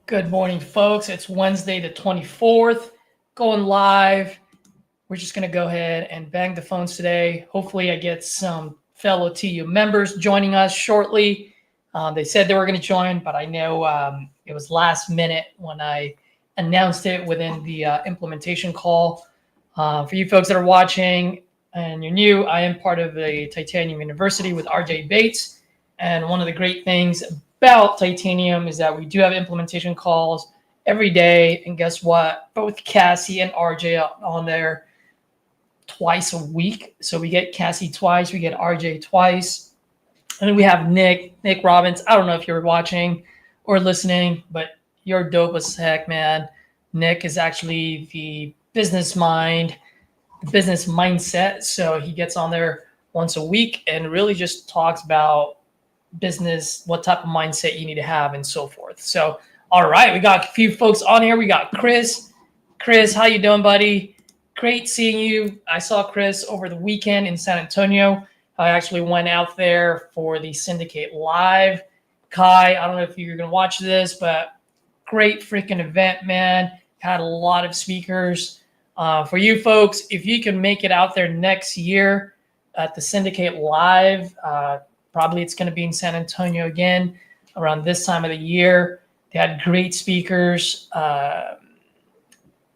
Good morning, folks. It's Wednesday the 24th, going live. We're just going to go ahead and bang the phones today. Hopefully I get some fellow TU members joining us shortly. They said they were going to join, but I know it was last minute when I announced it within the implementation call. For you folks that are watching and you're new, I am part of the Titanium University with RJ Bates. And one of the great things about Titanium is that we do have implementation calls every day. And guess what? Both Cassie and RJ are on there twice a week. So we get Cassie twice, we get RJ twice. And then we have Nick Robbins. I don't know if you're watching or listening, but you're dope as heck, man. Nick is actually the business mindset. So he gets on there once a week and really just talks about business, what type of mindset you need to have, and so forth. So, all right, we got a few folks on here. We got Chris. Chris, how you doing, buddy? Great seeing you. I saw Chris over the weekend in San Antonio. I actually went out there for the Syndicate Live. Kai, I don't know if you're going to watch this, but great freaking event, man. Had a lot of speakers. For you folks, if you can make it out there next year at the Syndicate Live, probably it's going to be in San Antonio again around this time of the year. They had great speakers.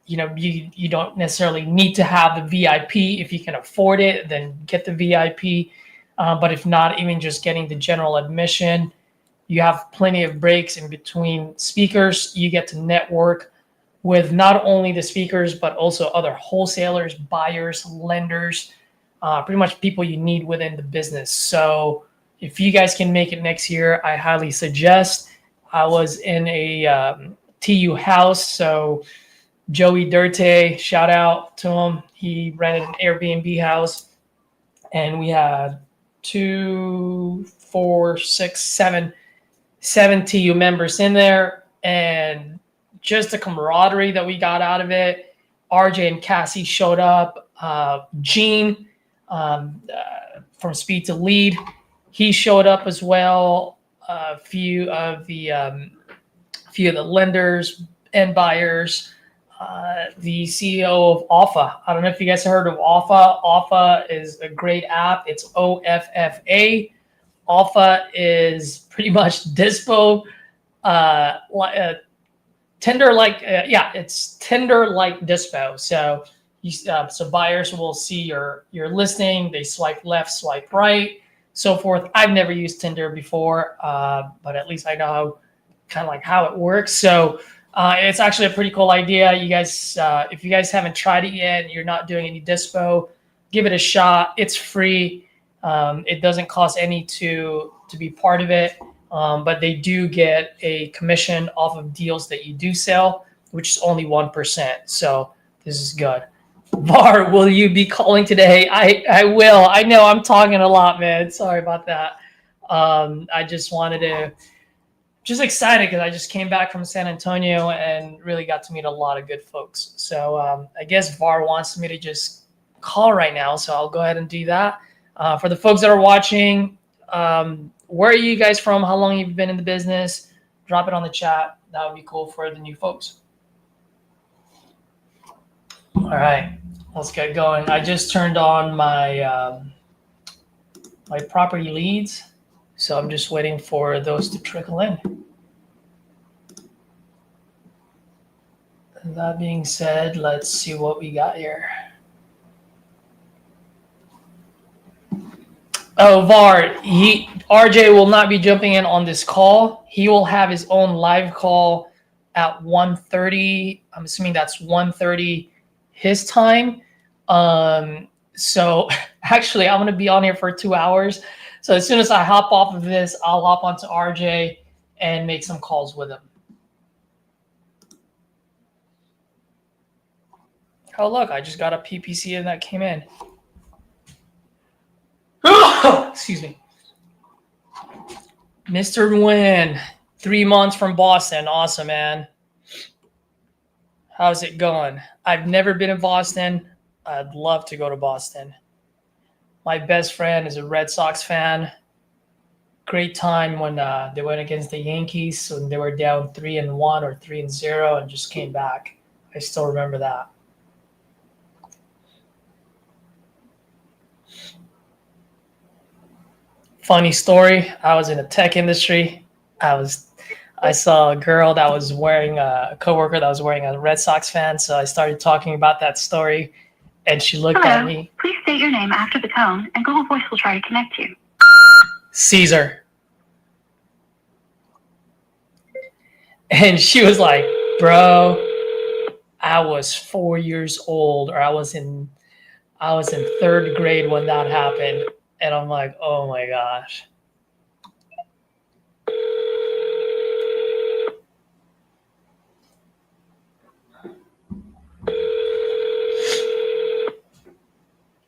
You don't necessarily need to have the VIP. If you can afford it, then get the VIP. But if not, even just getting the general admission, you have plenty of breaks in between speakers. You get to network with not only the speakers, but also other wholesalers, buyers, lenders, pretty much people you need within the business. So if you guys can make it next year, I highly suggest. I was in a TU house, so Joey Dirte, shout out to him. He rented an Airbnb house, and we had 2, 4, 6, 7 TU members in there, and just the camaraderie that we got out of it. RJ and Cassie showed up. Gene from Speed to Lead, he showed up as well. A few of the lenders and buyers. The CEO of Offa. I don't know if you guys have heard of Offa. Offa is a great app. It's OFFA. Offa is pretty much Dispo, Tinder like. It's Tinder like Dispo. So so buyers will see your listing. They swipe left, swipe right, so forth. I've never used Tinder before, but at least I know how it works. So it's actually a pretty cool idea. You guys, if you guys haven't tried it yet, and you're not doing any dispo, give it a shot. It's free. It doesn't cost any to be part of it, but they do get a commission off of deals that you do sell, which is only 1%. So this is good. Var, will you be calling today? I will. I know I'm talking a lot, man. Sorry about that. I just wanted to, just excited because I just came back from San Antonio and really got to meet a lot of good folks. So I guess Var wants me to just call right now, so I'll go ahead and do that. For the folks that are watching, where are you guys from? How long have you been in the business? Drop it on the chat. That would be cool for the new folks. All right, let's get going. I just turned on my my property leads, so I'm just waiting for those to trickle in. And that being said, let's see what we got here. Oh, Var, RJ will not be jumping in on this call. He will have his own live call at 1:30. I'm assuming that's 1:30 his time. So actually, I'm going to be on here for 2 hours. So as soon as I hop off of this, I'll hop onto RJ and make some calls with him. Oh, look, I just got a PPC and that came in. Excuse me. Mr. Nguyen, 3 months from Boston. Awesome, man. How's it going? I've never been in Boston. I'd love to go to Boston. My best friend is a Red Sox fan. great time when they went against the Yankees when they were down 3-1 or 3-0 and just came back. I still remember that. Funny story. I was in the tech industry. I saw a girl that was wearing a coworker that was wearing a Red Sox fan. So I started talking about that story, and she looked at me. Please state your name after the tone, and Google Voice will try to connect you. Caesar. And she was like, "Bro, I was 4 years old, or I was in third grade when that happened." And I'm like, "Oh my gosh."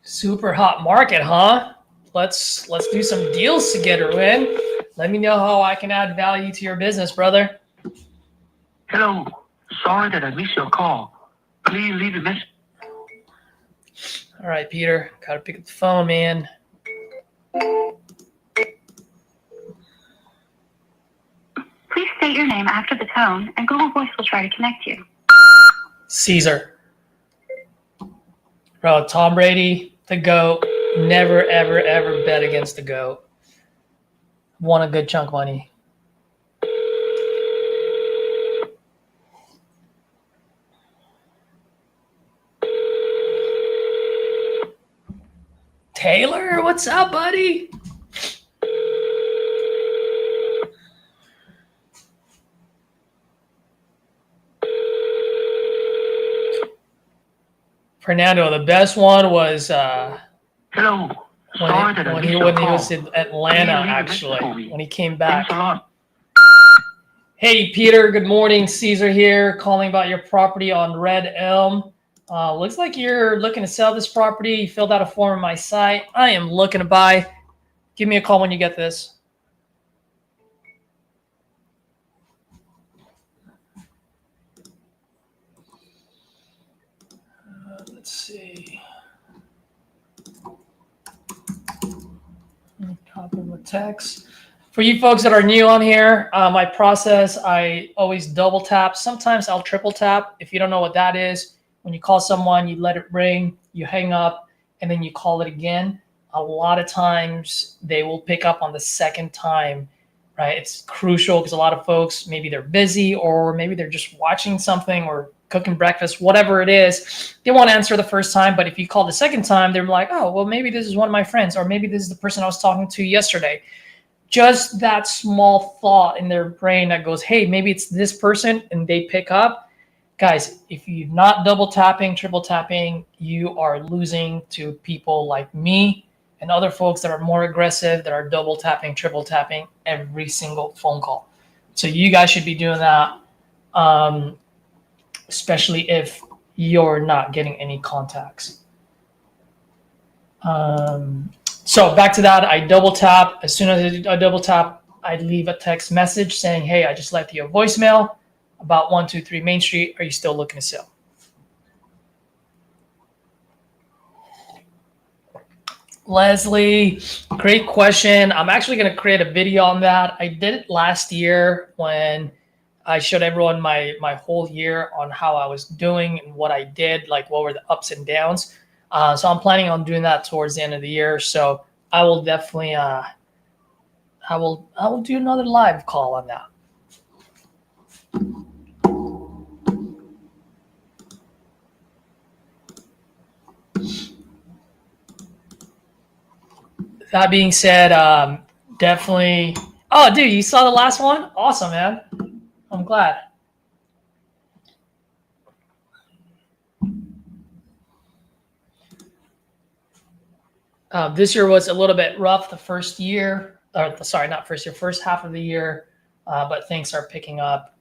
Super hot market, huh? Let's do some deals together, Win. Let me know how I can add value to your business, brother. Hello. Sorry that I missed your call. Please leave a message. All right, Peter. Gotta pick up the phone, man. Please state your name after the tone, and Google Voice will try to connect you. Caesar. Bro, Tom Brady, the GOAT. Never, ever, ever bet against the GOAT. Won a good chunk of money. Taylor, what's up, buddy? Fernando, the best one was Hello. when he was in Atlanta, actually, when he came back. Thanks a lot. Hey, Peter, good morning. Caesar here, calling about your property on Red Elm. Looks like you're looking to sell this property. You filled out a form on my site. I am looking to buy. Give me a call when you get this. Let's see. Copy with text. For you folks that are new on here, my process, I always double tap. Sometimes I'll triple tap. If you don't know what that is, when you call someone, you let it ring, you hang up, and then you call it again. A lot of times they will pick up on the second time, right? It's crucial because a lot of folks, maybe they're busy or maybe they're just watching something or cooking breakfast, whatever it is. They won't answer the first time, but if you call the second time, they're like, oh, well, maybe this is one of my friends, or maybe this is the person I was talking to yesterday. Just that small thought in their brain that goes, hey, maybe it's this person, and they pick up. Guys, if you're not double tapping, triple tapping, you are losing to people like me and other folks that are more aggressive, that are double tapping, triple tapping every single phone call. So you guys should be doing that, especially if you're not getting any contacts. So back to that, I double tap. As soon as I double tap, I leave a text message saying, hey, I just left you a voicemail about 123 Main Street. Are you still looking to sell? Leslie, great question. I'm actually going to create a video on that. I did it last year when I showed everyone my whole year on how I was doing and what I did, like what were the ups and downs. So I'm planning on doing that towards the end of the year. So I will definitely, I will do another live call on that. That being said, definitely. Oh, dude, you saw the last one? Awesome, man. I'm glad. This year was a little bit rough. The first year, or sorry, not first year, first half of the year, but things are picking up.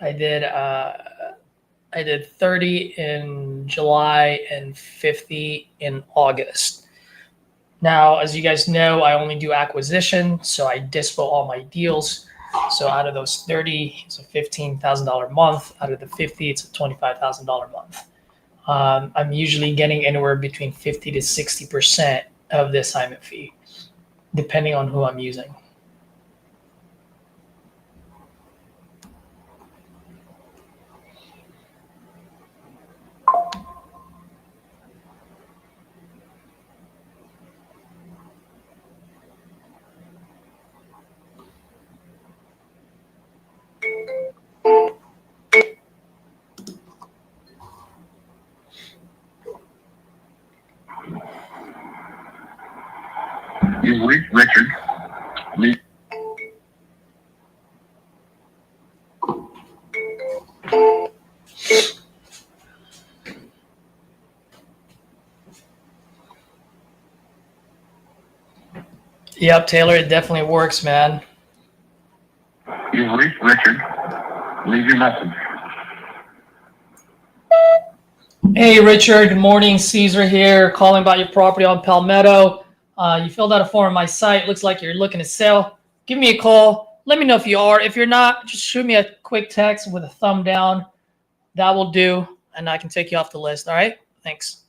I did 30 in July and 50 in August. Now, as you guys know, I only do acquisition, so I dispo all my deals. So out of those 30, it's a $15,000 month. Out of the 50, it's a $25,000 month. I'm usually getting anywhere between 50 to 60% of the assignment fee. depending on who I'm using. You've reached Richard. Leave. Yep, Taylor, it definitely works, man. You've reached Richard. Leave your message. Hey, Richard. Good morning. Caesar here, calling about your property on Palmetto. You filled out a form on my site. Looks like you're looking to sell. Give me a call. Let me know if you are. If you're not, just shoot me a quick text with a thumb down. That will do, and I can take you off the list. All right? Thanks.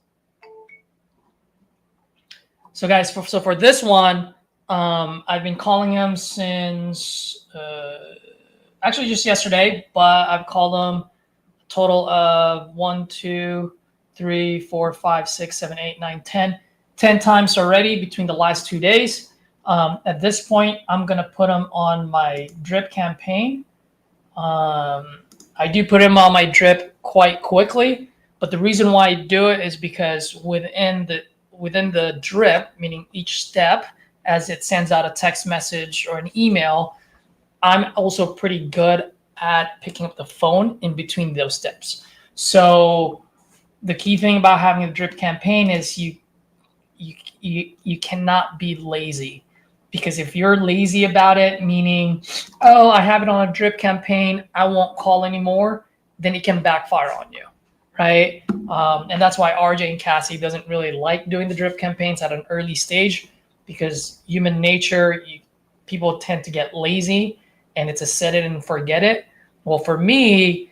So, guys, for this one, I've been calling him since actually just yesterday, but I've called him a total of 1, 2, 3, 4, 5, 6, 7, 8, 9, 10. 10 times already between the last 2 days. At this point, I'm going to put him on my drip campaign. I do put him on my drip quite quickly, but the reason why I do it is because within the drip, meaning each step, as it sends out a text message or an email, I'm also pretty good at picking up the phone in between those steps. So the key thing about having a drip campaign is you cannot be lazy, because if you're lazy about it, meaning, oh, I have it on a drip campaign, I won't call anymore, then it can backfire on you, right? And that's why RJ and Cassie doesn't really like doing the drip campaigns at an early stage, because human nature, people tend to get lazy and it's a set it and forget it. Well, for me,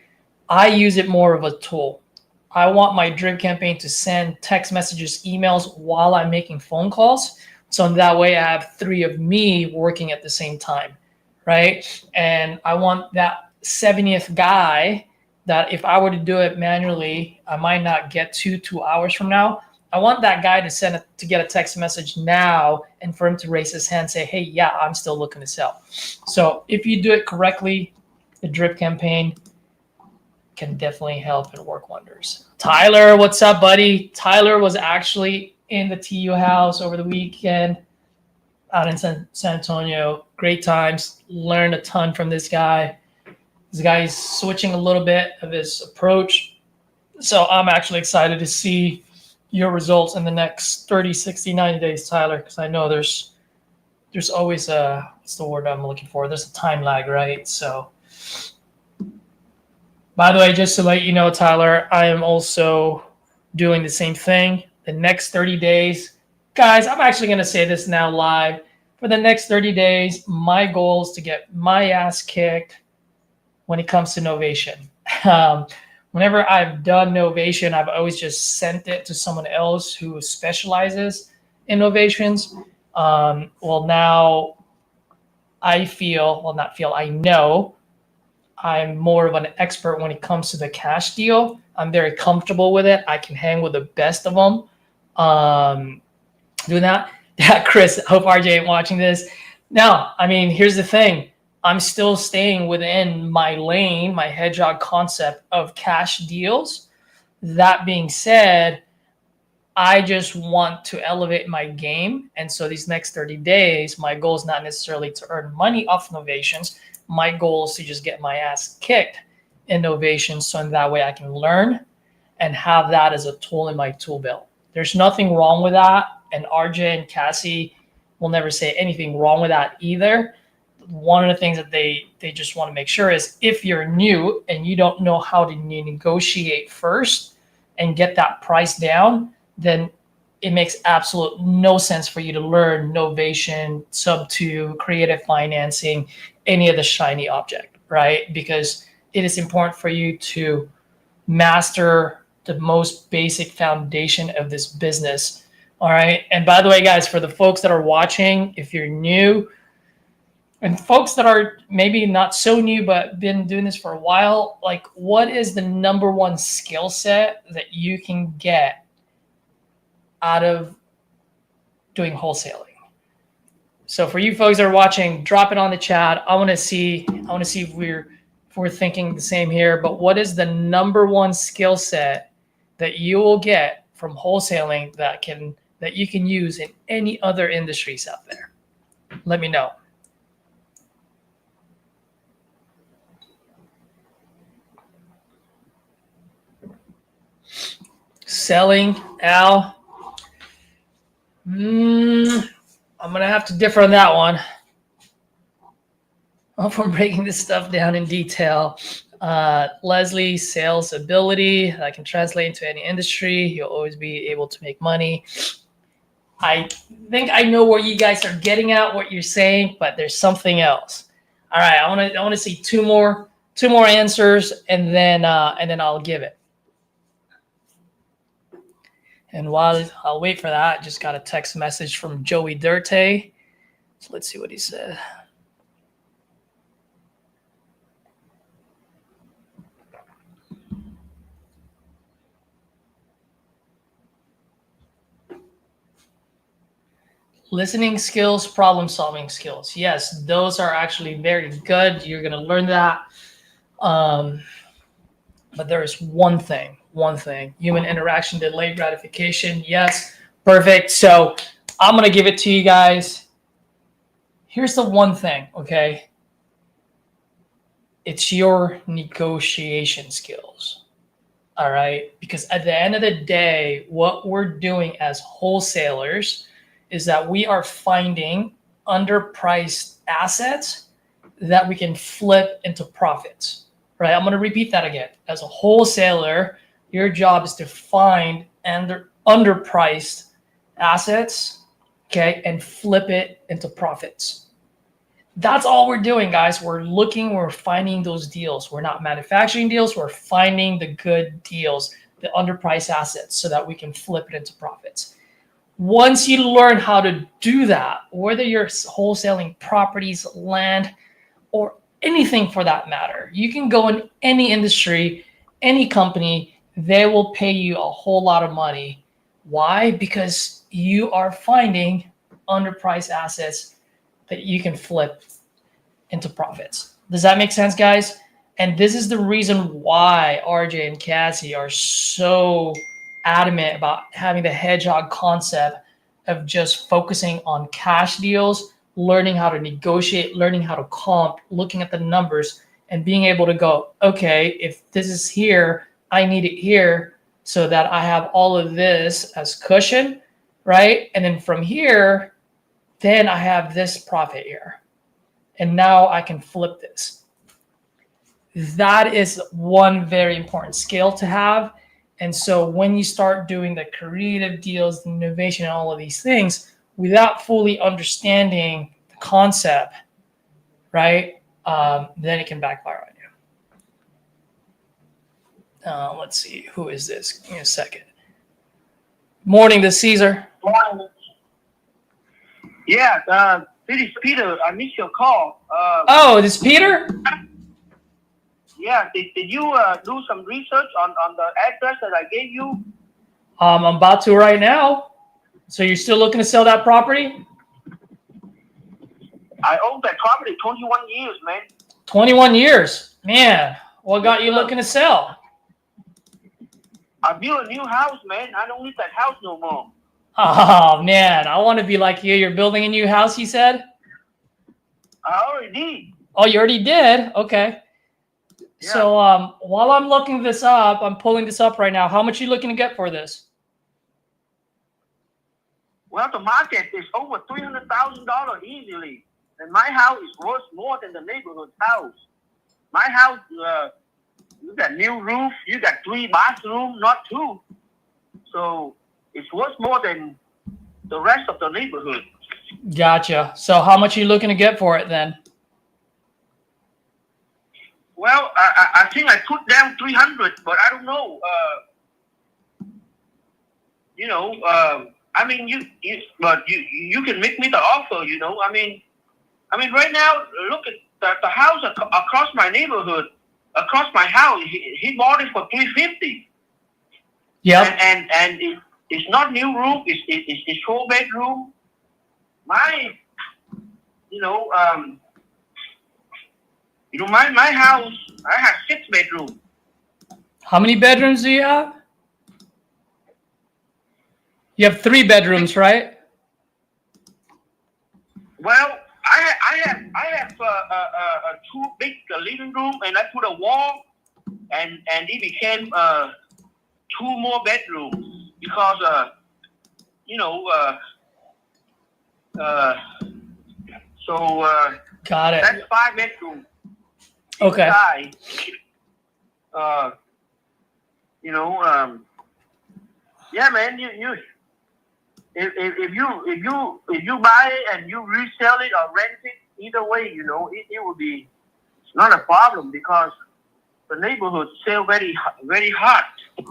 I use it more of a tool. I want my drip campaign to send text messages, emails while I'm making phone calls. So in that way, I have 3 of me working at the same time, right? And I want that 70th guy that if I were to do it manually, I might not get to 2 hours from now. I want that guy to get a text message now and for him to raise his hand and say, hey, yeah, I'm still looking to sell. So if you do it correctly, the drip campaign can definitely help and work wonders. Tyler, what's up, buddy? Tyler was actually in the TU house over the weekend out in San Antonio. Great times. Learned a ton from this guy. This guy is switching a little bit of his approach. So I'm actually excited to see your results in the next 30, 60, 90 days, Tyler, because I know there's always a, what's the word I'm looking for? There's a time lag, right? So, by the way, just to let you know, Tyler, I am also doing the same thing. The next 30 days, guys, I'm actually going to say this now live. For the next 30 days, my goal is to get my ass kicked when it comes to novation. Whenever I've done novation, I've always just sent it to someone else who specializes in novations. Well, now I know I'm more of an expert when it comes to the cash deal. I'm very comfortable with it. I can hang with the best of them. Doing that. Yeah, Chris, I hope RJ ain't watching this. No, I mean, here's the thing. I'm still staying within my lane, my hedgehog concept of cash deals. That being said, I just want to elevate my game. And so these next 30 days, my goal is not necessarily to earn money off novations. My goal is to just get my ass kicked in novations, so in that way I can learn and have that as a tool in my tool belt. There's nothing wrong with that. And RJ and Cassie will never say anything wrong with that either. One of the things that they just want to make sure is if you're new and you don't know how to negotiate first and get that price down, then it makes absolute no sense for you to learn novation, sub-2, creative financing, any of the shiny object, right? Because it is important for you to master the most basic foundation of this business All right. And by the way, guys, for the folks that are watching, if you're new, and folks that are maybe not so new but been doing this for a while, like what is the number one skill set that you can get out of doing wholesaling? So for you folks that are watching, drop it on the chat. I want to see if we're thinking the same here. But what is the number one skill set that you will get from wholesaling that you can use in any other industries out there? Let me know. Selling, Al. I'm gonna have to differ on that one. From breaking this stuff down in detail. Leslie, sales ability. I can translate into any industry. You'll always be able to make money. I think I know where you guys are getting at, what you're saying, but there's something else. All right, I want to see two more answers, and then I'll give it. And while I'll wait for that, just got a text message from Joey Durte. So let's see what he said. Listening skills, problem solving skills. Yes, those are actually very good. You're going to learn that. But there is one thing, human interaction, delayed gratification. Yes, perfect. So I'm going to give it to you guys. Here's the one thing, okay? It's your negotiation skills. All right? Because at the end of the day, what we're doing as wholesalers is that we are finding underpriced assets that we can flip into profits, right? I'm going to repeat that again. As a wholesaler, your job is to find underpriced assets, okay, and flip it into profits. That's all we're doing, guys. We're finding those deals. We're not manufacturing deals. We're finding the good deals, the underpriced assets, so that we can flip it into profits. Once you learn how to do that, whether you're wholesaling properties, land, or anything for that matter, you can go in any industry, any company, they will pay you a whole lot of money. Why? Because you are finding underpriced assets that you can flip into profits. Does that make sense, guys? And this is the reason why RJ and Cassie are so adamant about having the hedgehog concept of just focusing on cash deals, learning how to negotiate, learning how to comp, looking at the numbers, and being able to go, okay, if this is here, I need it here so that I have all of this as cushion, right? And then from here, then I have this profit here. And now I can flip this. That is one very important skill to have. And so when you start doing the creative deals, the innovation, and all of these things without fully understanding the concept, right, then it can backfire on you. Let's see. Who is this? Give me a second. Morning, this is Caesar. Yeah, this is Peter. I missed your call. Oh, this is Peter? Yeah, did you do some research on the address that I gave you? I'm about to right now. So you're still looking to sell that property? I own that property 21 years, man. 21 years. Man, what got you looking to sell? I built a new house, man. I don't need that house no more. Oh, man, I want to be like you. You're building a new house, you said? I already did. Oh, you already did? Okay. Yeah. So while I'm looking this up, I'm pulling this up right now. How much are you looking to get for this? Well, the market is over $300,000 easily. And my house is worth more than the neighborhood house. My house, you got new roof, you got 3 bathrooms, not 2. So it's worth more than the rest of the neighborhood. Gotcha. So how much are you looking to get for it then? Well, I think I put down 300, but I don't know. I mean, but you can make me the offer. I mean, right now, look at the house across my neighborhood, across my house. He bought it for $350. Yep. And it's not new roof. It's 4-bedroom. My, my house. I have 6 bedrooms. How many bedrooms do you have? You have 3 bedrooms, right? Well, I have 2 big living room, and I put a wall, and it became 2 more bedrooms because Got it. that's 5 bedrooms. Okay. Inside. Yeah, man. If you buy it and you resell it or rent it, either way, it will be not a problem because the neighborhood sell very hot.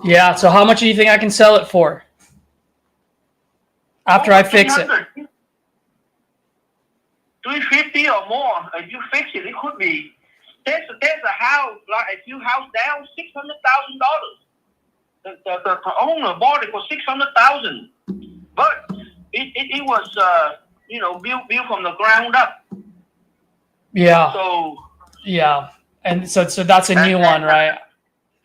Yeah. So how much do you think I can sell it for after I fix it? 350 or more. If you fix it, it could be. There's a house, like a few house down, $600,000. The owner bought it for $600,000, but it was built from the ground up. Yeah. So yeah, and so that's a new one, right?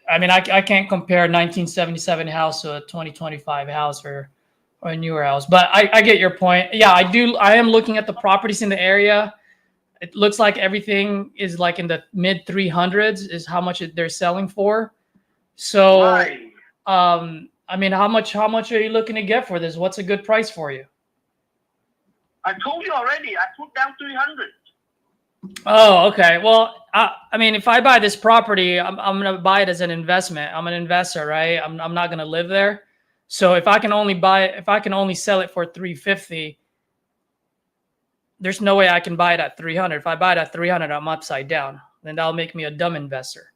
I mean, I can't compare a 1977 house to a 2025 house or a newer house, but I get your point. Yeah, I am looking at the properties in the area. It looks like everything is like in the mid 300s is how much they're selling for. So, right. I mean, how much are you looking to get for this? What's a good price for you? I told you already. I put down 300. Oh, okay. Well, I mean, if I buy this property, I'm gonna buy it as an investment. I'm an investor, right? I'm not gonna live there. So if I can only sell it for 350, there's no way I can buy it at 300. If I buy it at 300, I'm upside down. Then that'll make me a dumb investor.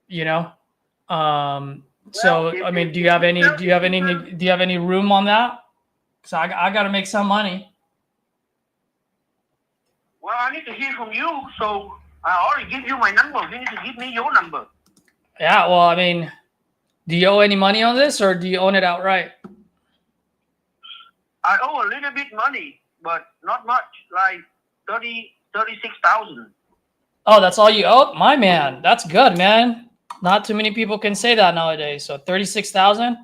So I mean, do you have any room on that? So I got to make some money. Well, I need to hear from you. So I already give you my number. You need to give me your number. Yeah. Well, I mean, do you owe any money on this, or do you own it outright? I owe a little bit money, but not much, like 36,000. Oh, that's all you owe? My man, that's good, man. Not too many people can say that nowadays. So 36,000?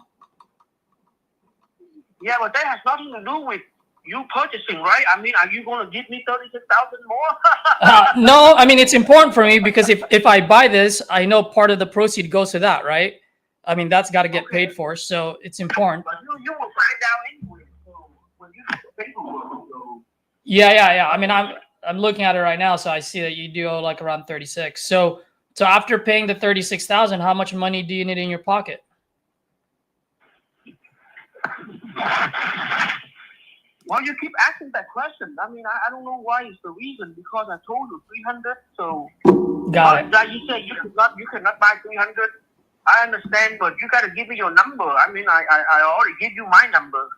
Yeah, but that has nothing to do with you purchasing, right? I mean, are you going to give me 36,000 more? No, I mean, it's important for me because if I buy this, I know part of the proceed goes to that, right? I mean, that's got to get paid for, so it's important. But you will find out anyway. So when you do the paperwork, so. Yeah. I mean, I'm looking at it right now, so I see that you do owe like around 36. So after paying the 36,000, how much money do you need in your pocket? Well, you keep asking that question. I mean, I don't know why it's the reason, because I told you 300. So got it. Like you said, you cannot buy 300. I understand, but you got to give me your number. I mean, I already give you my number.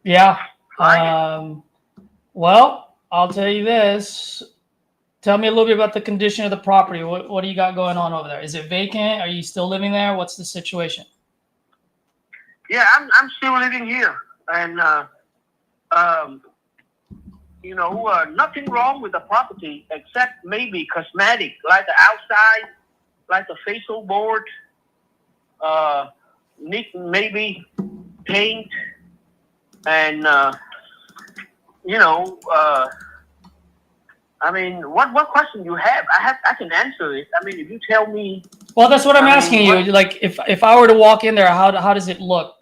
Yeah. Right. Well, I'll tell you this. Tell me a little bit about the condition of the property. What do you got going on over there? Is it vacant? Are you still living there? What's the situation? Yeah, I'm still living here, and nothing wrong with the property except maybe cosmetic, like the outside, like the facial board, maybe paint, and I mean, what question you have? I can answer it. I mean, if you tell me. Well, that's what I'm asking you. Like, if I were to walk in there, how does it look?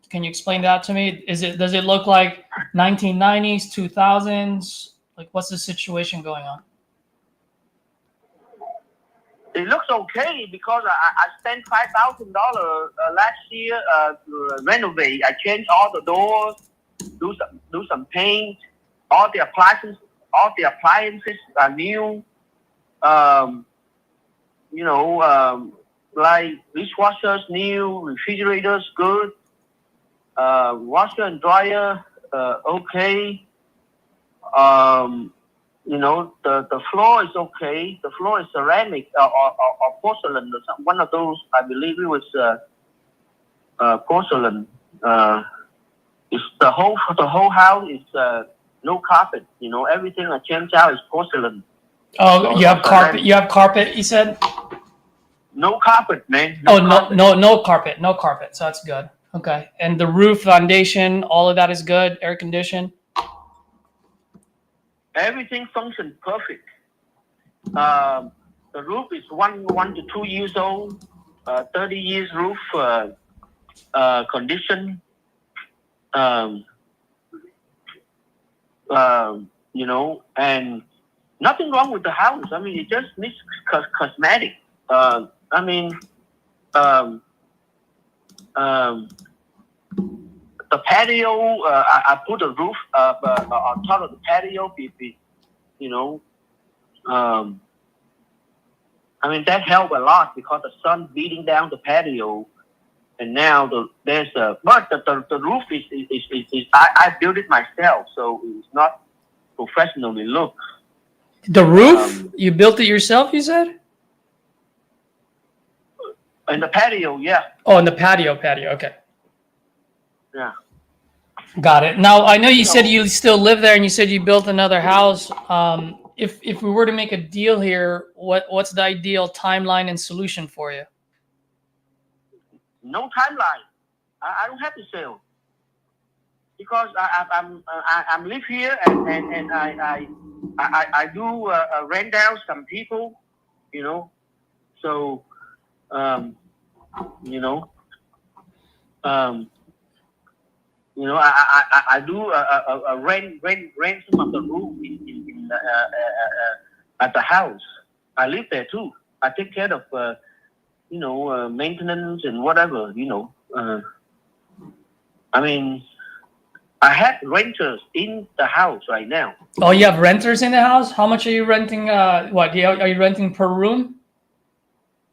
Can you explain that to me? Does it look like 1990s, 2000s? Like, what's the situation going on? It looks okay because I spent $5,000 last year to renovate. I changed all the doors, do some paint. All the appliances are new. Like dishwashers new, refrigerators good. Washer and dryer, okay. You know, the floor is okay. The floor is ceramic or porcelain or some, one of those. I believe it was porcelain. It's the whole house is no carpet. You know, everything I change out is porcelain. Oh, you have carpet. You have carpet. You said. No carpet, man. No carpet. No carpet. So that's good. Okay. And the roof, foundation, all of that is good. Air conditioned. Everything functions perfect. The roof is one to 2 years old. 30 years roof condition. You know, and nothing wrong with the house. I mean, it just needs cosmetic. I mean, the patio. I put a roof on top of the patio. You know, I mean that helped a lot because the sun beating down the patio, and now there's a. But the roof is I built it myself, so it's not professionally look. The roof? You built it yourself, you said? In the patio, yeah. Oh, in the patio, okay. Yeah. Got it. Now, I know you said you still live there and you said you built another house. If we were to make a deal here, what's the ideal timeline and solution for you? No timeline. I don't have to sell because I'm live here and I do rent out some people, you know. So you know, I do rent some of the room in at the house. I live there too. I take care of you know, maintenance and whatever, you know. I mean, I have renters in the house right now. Oh, you have renters in the house? How much are you renting? Are you renting per room?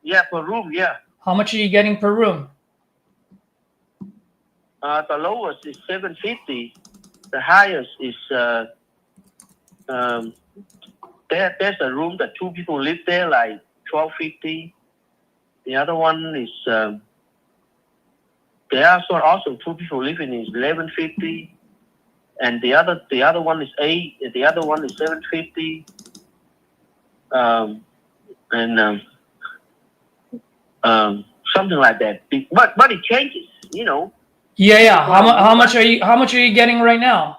Yeah, per room, yeah. How much are you getting per room? The lowest is $750. The highest is there's a room that 2 people live there, like $1,250. The other one is there are also 2 people living is $1,150, and the other one is $8. The other one is $750. And something like that. But it changes, you know. Yeah. How much are you getting right now?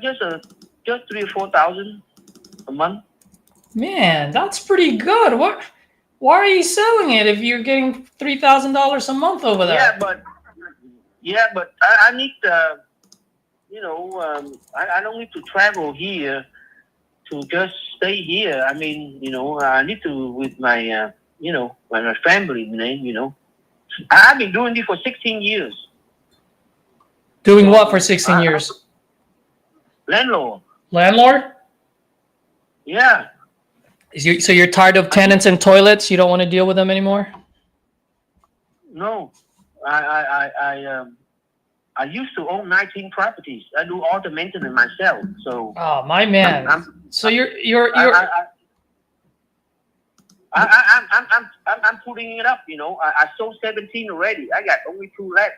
Just 3,000 or 4,000 a month. Man, that's pretty good. Why are you selling it if you're getting $3,000 a month over there? Yeah, but I need you know, I don't need to travel here to just stay here. I mean, you know, I need to with my you know, my family, you know. I've been doing this for 16 years. Doing what for 16 years? Landlord. Landlord? Yeah. So you're tired of tenants and toilets? You don't want to deal with them anymore? No, I used to own 19 properties. I do all the maintenance myself. So. Oh, my man. So I'm putting it up. You know, I sold 17 already. I got only 2 left.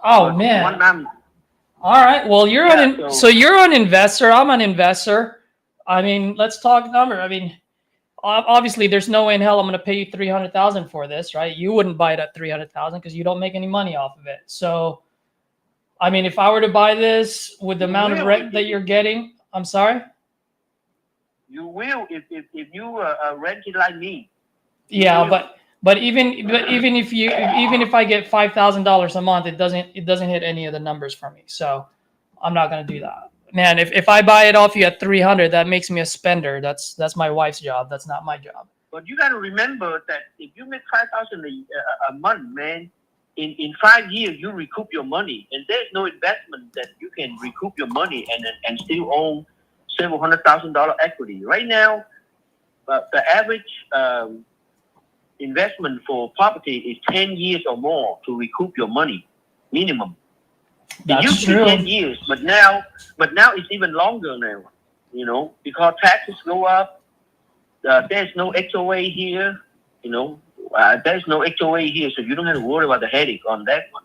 Oh, man. All right. Well, so you're an investor. I'm an investor. I mean, let's talk number. I mean, obviously, there's no way in hell I'm going to pay you $300,000 for this, right? You wouldn't buy it at $300,000 because you don't make any money off of it. So, I mean, if I were to buy this with the amount of rent that you're getting, I'm sorry. You will if you rent it like me. Yeah, but even if I get $5,000 a month, it doesn't hit any of the numbers for me. So, I'm not going to do that. Man, if I buy it off you at 300, that makes me a spender. That's my wife's job. That's not my job. But you got to remember that if you make 5,000 a month, man, in 5 years you recoup your money, and there's no investment that you can recoup your money and still own several $100,000 equity. Right now, the average investment for property is 10 years or more to recoup your money, minimum. It used to be 10 years, but now it's even longer now. You know, because taxes go up. There's no HOA here. You know, there's no HOA here, so you don't have to worry about the headache on that one.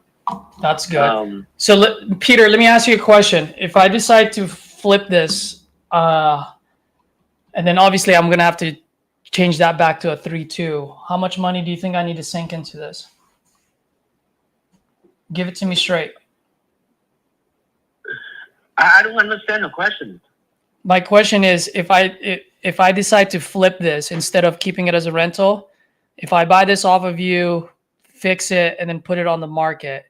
That's good. So, Peter, let me ask you a question. If I decide to flip this, and then obviously I'm going to have to change that back to a 3-2, how much money do you think I need to sink into this? Give it to me straight. I don't understand the question. My question is, if I decide to flip this instead of keeping it as a rental, if I buy this off of you, fix it, and then put it on the market,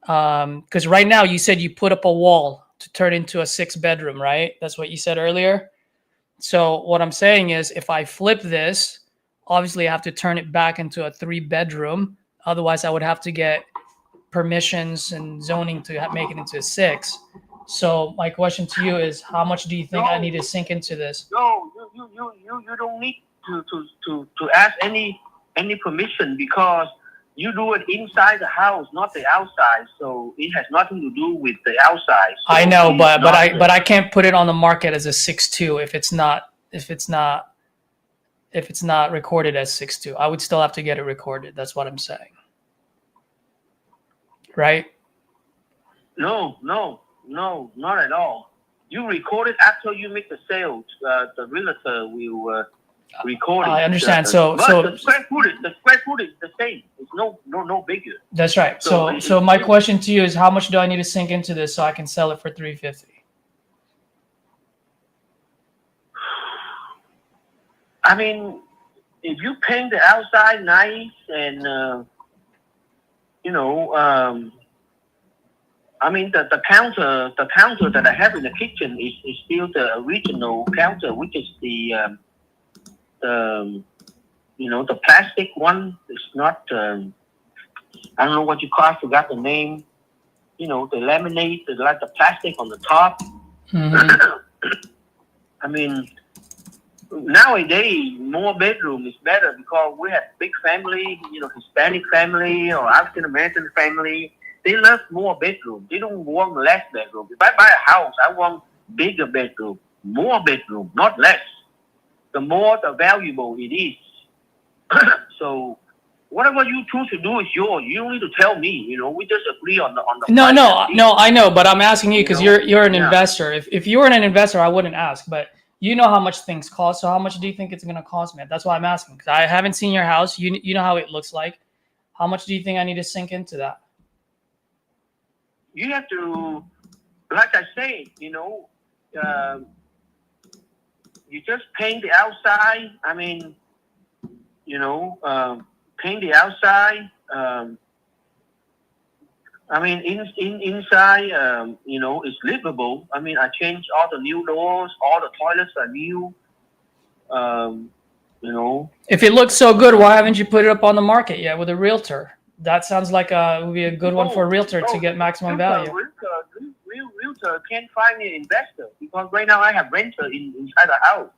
because right now you said you put up a wall to turn into a 6-bedroom, right? That's what you said earlier. So what I'm saying is, if I flip this, obviously I have to turn it back into a 3-bedroom. Otherwise, I would have to get permissions and zoning to make it into a 6. So my question to you is, how much do you think I need to sink into this? No, you don't need to ask any permission, because you do it inside the house, not the outside. So it has nothing to do with the outside. So I know, but I can't put it on the market as a 6-2 if it's not recorded as 6-2. I would still have to get it recorded. That's what I'm saying. Right? No, not at all. You record it after you make the sale. The realtor will record it. I understand. But the square footage is the same. It's no bigger. That's right. So my question to you is, how much do I need to sink into this so I can sell it for $350? I mean, if you paint the outside nice and I mean, the counter that I have in the kitchen is still the original counter, which is the plastic one. It's not, I don't know what you call it, I forgot the name. You know, the laminate, like the plastic on the top. Mm-hmm. I mean, nowadays, more bedroom is better because we have big family, Hispanic family or African American family. They love more bedroom. They don't want less bedroom. If I buy a house, I want bigger bedroom, more bedroom, not less. The more the valuable it is. So whatever you choose to do is yours. You don't need to tell me. We just agree on the. No, I know, but I'm asking you because you're an investor. If you weren't an investor, I wouldn't ask. But you know how much things cost. So how much do you think it's going to cost me? That's why I'm asking, because I haven't seen your house. You know how it looks like. How much do you think I need to sink into that? You have to, like I say, you just paint the outside. I mean, paint the outside. I mean, inside, it's livable. I mean, I changed all the new doors. All the toilets are new. If it looks so good, why haven't you put it up on the market yet with a realtor? That sounds like it would be a good one for a realtor to get maximum value. Realtor can't find me an investor because right now I have renter inside the house.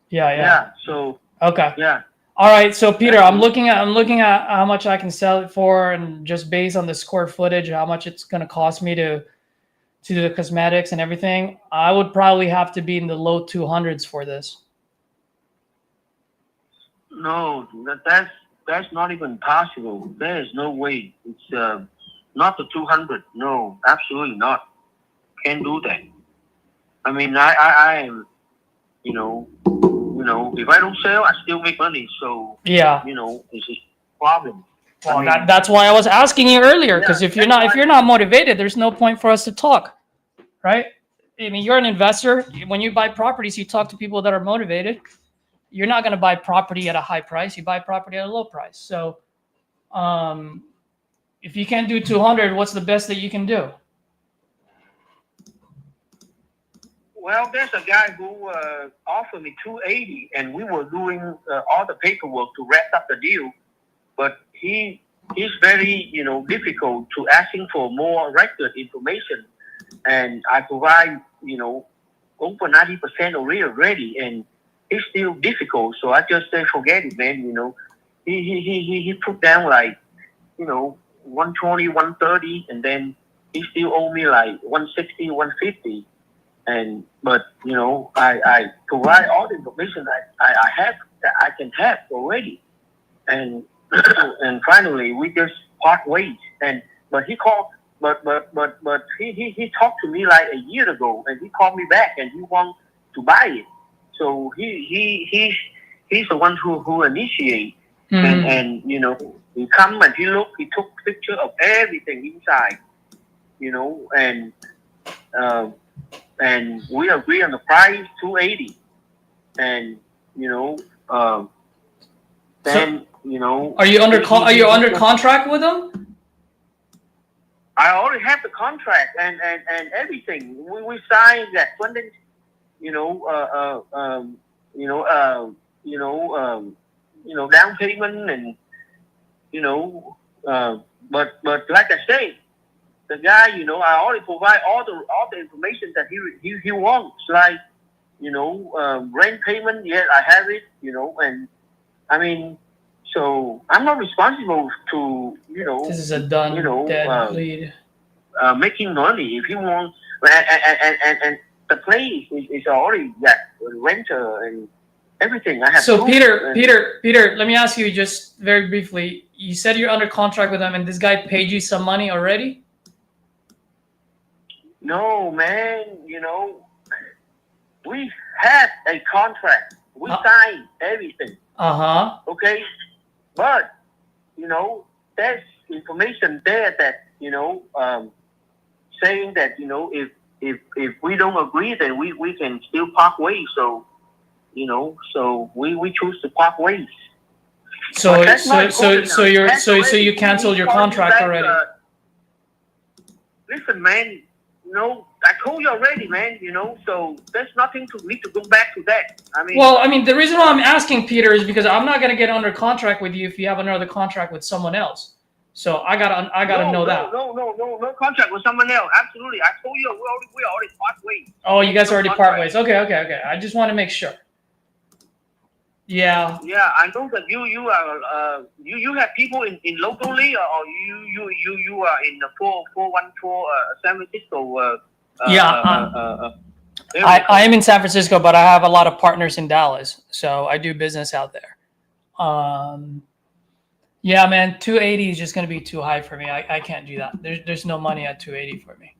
Yeah. So. Okay. Yeah. All right. So Peter, I'm looking at how much I can sell it for, and just based on the square footage, how much it's going to cost me to do the cosmetics and everything. I would probably have to be in the low 200s for this. No, that's not even possible. There is no way. It's not the 200. No, absolutely not. Can't do that. I mean, I am, if I don't sell, I still make money. So yeah, it's a problem. Well, that's why I was asking you earlier, because if you're not motivated, there's no point for us to talk, right? I mean, you're an investor. When you buy properties, you talk to people that are motivated. You're not going to buy property at a high price. You buy property at a low price. So if you can't do 200, what's the best that you can do? Well, there's a guy who offered me 280, and we were doing all the paperwork to wrap up the deal. But he's very, difficult to asking for more record information. And I provide, over 90% already. And it's still difficult. So I just say, forget it, man. He put down like, 120, 130, and then he still owe me like 160, 150. But I provide all the information I have that I can have already, and and finally we just part ways. But he called, but he talked to me like a year ago, and he called me back, and he wants to buy it. So he's the one who initiate, and he come and he look, he took picture of everything inside, and we agree on the price, 280, and then Are you under contract with them? I already have the contract and everything. We signed that funding, down payment, and but like I say, the guy, I already provide all the information that he wants, like rent payment. Yes, I have it, and I mean, so I'm not responsible to This is a done dead lead. Making money. If he wants, and the place is already got renter and everything. I have. So Peter, let me ask you just very briefly. You said you're under contract with them, and this guy paid you some money already? No, man. We had a contract. We signed everything. Okay, but there's information there that saying that if we don't agree, then we can still part ways. So so we choose to part ways. So you canceled your contract already. Listen, man. I told you already, man. So there's nothing to me to go back to that. The reason why I'm asking, Peter, is because I'm not gonna get under contract with you if you have another contract with someone else. So I gotta know that. No contract with someone else. Absolutely, I told you we already part ways. Oh, you guys already part ways. Okay. I just want to make sure. Yeah. Yeah, I know that you are you have people in locally, or you are in the 414 San Francisco. I am in San Francisco, but I have a lot of partners in Dallas, so I do business out there. Yeah, man, 280 is just going to be too high for me. I can't do that. There's no money at 280 for me.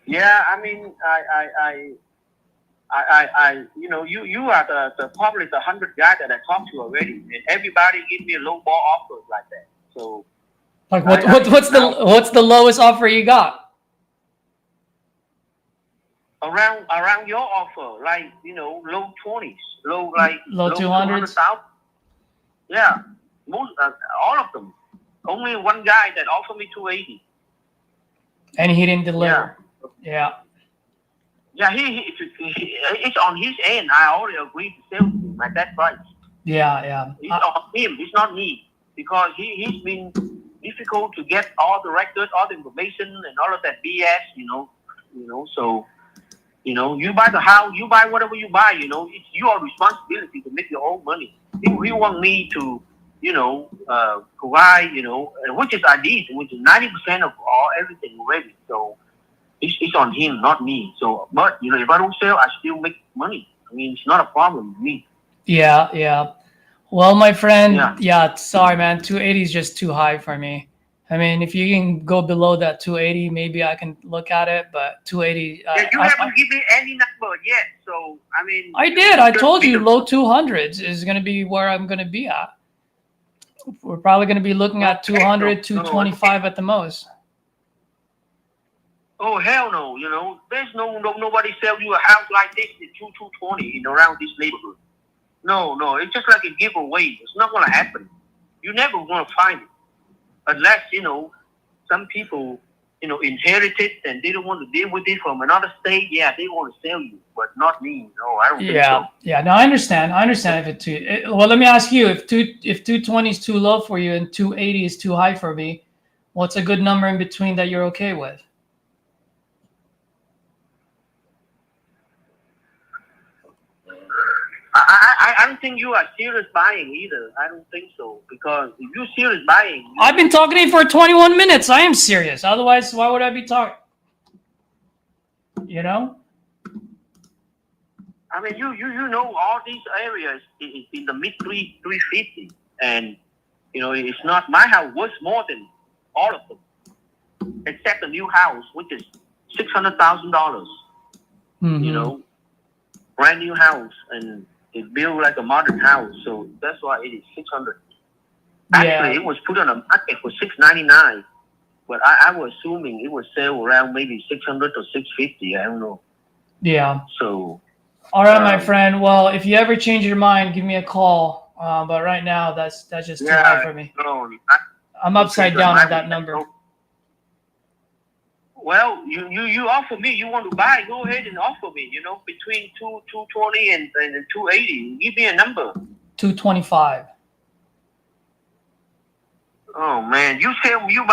Yeah, I mean, you are the probably the 100 guy that I talked to already, and everybody give me a low ball offers like that. So, like what's the lowest offer you got? Around your offer, like low 20s, low 200s. Yeah, most all of them. Only one guy that offered me 280, and he didn't deliver. Yeah. Yeah, it's on his end. I already agreed to sell him at that price. Yeah. It's on him. It's not me, because he's been difficult to get all the records, all the information, and all of that BS. So. You buy the house, you buy whatever you buy, it's your responsibility to make your own money. If you want me to, provide, which is I did, which is 90% of everything already. So it's on him, not me. So, but, if I don't sell, I still make money. I mean, it's not a problem with me. Yeah. Well, my friend, sorry, man, 280 is just too high for me. I mean, if you can go below that 280, maybe I can look at it. But 280. You haven't given me any number yet, so I mean. I did. I told you low 200s is going to be where I'm going to be at. We're probably going to be looking at 200, 225 at the most. Oh hell no! There's nobody sell you a house like this in 220 around this neighborhood. No, it's just like a giveaway. It's not going to happen. You're never going to find it. Unless, some people, inherited and they don't want to deal with it from another state. Yeah, they want to sell you, but not me. No, I don't think so. Yeah. No, I understand. If it's well, let me ask you, if 220 is too low for you and 280 is too high for me, what's a good number in between that you're okay with? I don't think you are serious buying either. I don't think so, because if you're serious buying, I've been talking to you for 21 minutes. I am serious. Otherwise, why would I be talking? You know? I mean, you know all these areas is in the mid 350, and you know it's not, my house worth more than all of them, except the new house, which is $600,000. You know, brand new house, and it's built like a modern house, so that's why it is 600. Actually, it was put on the market for $699, but I was assuming it would sell around maybe 600 or 650. I don't know. Yeah. So. All right, my friend. Well, if you ever change your mind, give me a call. But right now, that's just too high for me. No, I'm upside down on that number. Well, you offer me, you want to buy, go ahead and offer me, you know, between 220 and 280. Give me a number. 225. Oh man, you sell me a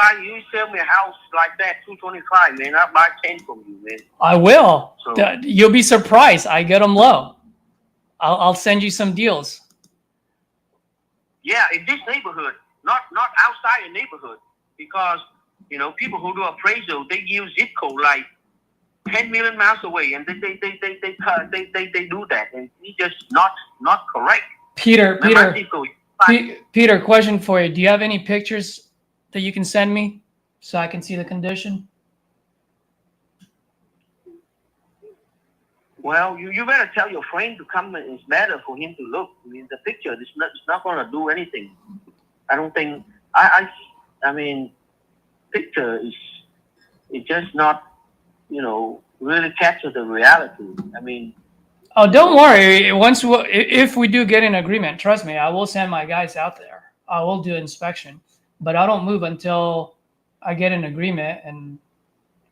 house like that, 225, man. I'll buy 10 from you, man. I will. So, you'll be surprised. I get them low. I'll send you some deals. Yeah, in this neighborhood, not outside the neighborhood, because you know, people who do appraisal, they use zip code like 10 million miles away, and they do that, and it's just not correct. Peter, question for you. Do you have any pictures that you can send me so I can see the condition? Well, you better tell your friend to come. It's better for him to look. I mean, the picture it's not going to do anything. I don't think. I mean. Picture is just not, you know, really capture the reality. I mean, oh, don't worry. If we do get an agreement, trust me, I will send my guys out there. I will do inspection, but I don't move until I get an agreement. And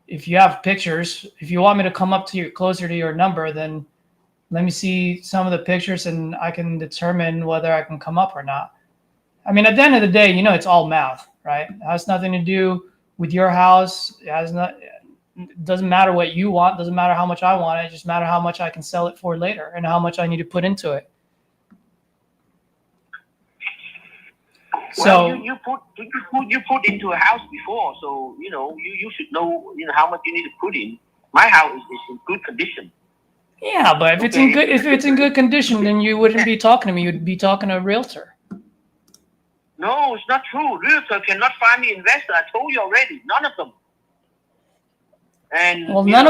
if you have pictures, if you want me to come up to you closer to your number, then let me see some of the pictures and I can determine whether I can come up or not. I mean, at the end of the day, you know, it's all math, right? It has nothing to do with your house. It doesn't matter what you want. Doesn't matter how much I want. It just matters how much I can sell it for later and how much I need to put into it. Well, you put into a house before, so you know you should know how much you need to put in. My house is in good condition. Yeah, but if it's in good condition, then you wouldn't be talking to me. You'd be talking to a realtor. No, it's not true. Realtor cannot find me investor. I told you already. None of them. And well, none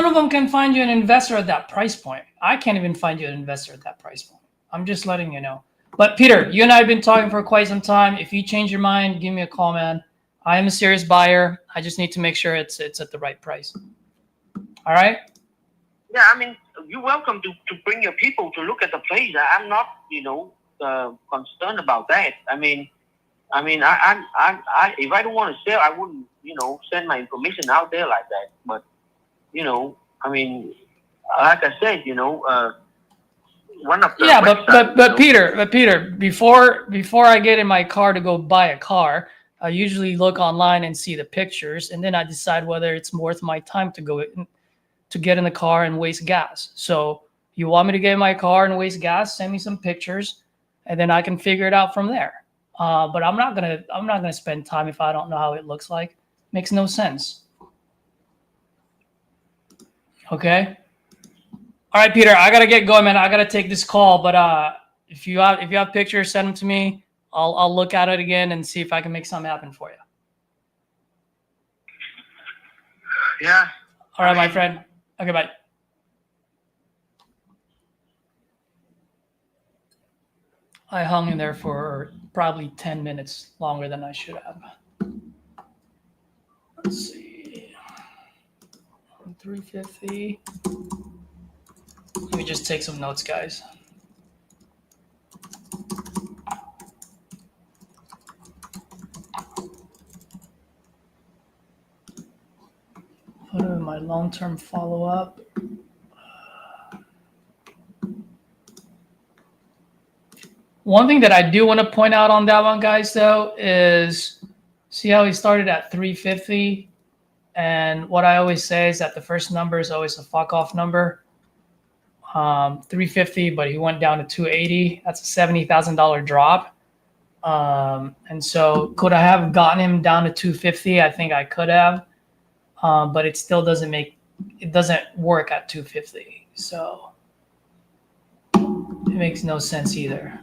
of them can find you an investor at that price point. I can't even find you an investor at that price point. I'm just letting you know. But Peter, you and I have been talking for quite some time. If you change your mind, give me a call, man. I am a serious buyer. I just need to make sure it's at the right price. All right? Yeah, I mean, you're welcome to bring your people to look at the place. I'm not, concerned about that. I mean, if I don't want to sell, I wouldn't, send my information out there like that. But, I mean, like I said, one of the but Peter, before I get in my car to go buy a car, I usually look online and see the pictures, and then I decide whether it's worth my time to get in the car and waste gas. So you want me to get in my car and waste gas? Send me some pictures, and then I can figure it out from there. But I'm not gonna spend time if I don't know how it looks like. Makes no sense. Okay. All right, Peter. I gotta get going, man. I gotta take this call. But if you have pictures, send them to me. I'll look at it again and see if I can make something happen for you. Yeah. All right, my friend. Okay, bye. I hung in there for probably 10 minutes longer than I should have. Let's see. 350. Let me just take some notes, guys. Put in my long-term follow-up. One thing that I do want to point out on that one, guys, though, is see how he started at 350? And what I always say is that the first number is always a fuck-off number. 350, but he went down to 280. That's a $70,000 drop. And so could I have gotten him down to 250? I think I could have, but it still doesn't work at 250. So it makes no sense either.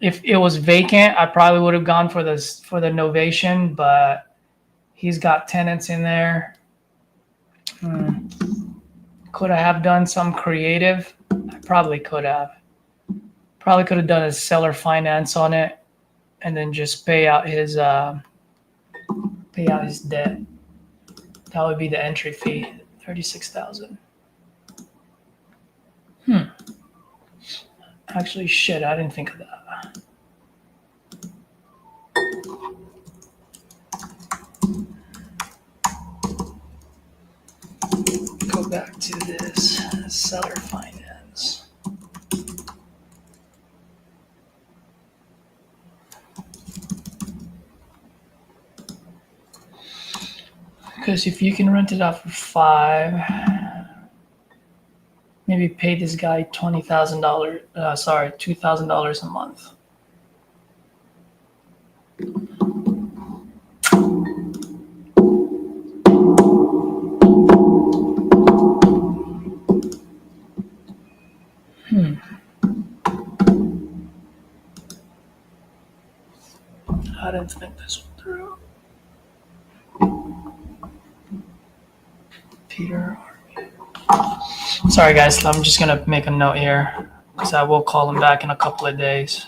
If it was vacant, I probably would have gone for the novation, but he's got tenants in there. Could I have done some creative? I probably could have. Probably could have done a seller finance on it, and then just pay out his debt. That would be the entry fee, $36,000. Actually, shit, I didn't think of that. Go back to this seller finance. Because if you can rent it out for $5,000, maybe pay this guy $2,000 a month. I didn't think this one through. Peter. Sorry, guys. I'm just going to make a note here because I will call him back in a couple of days.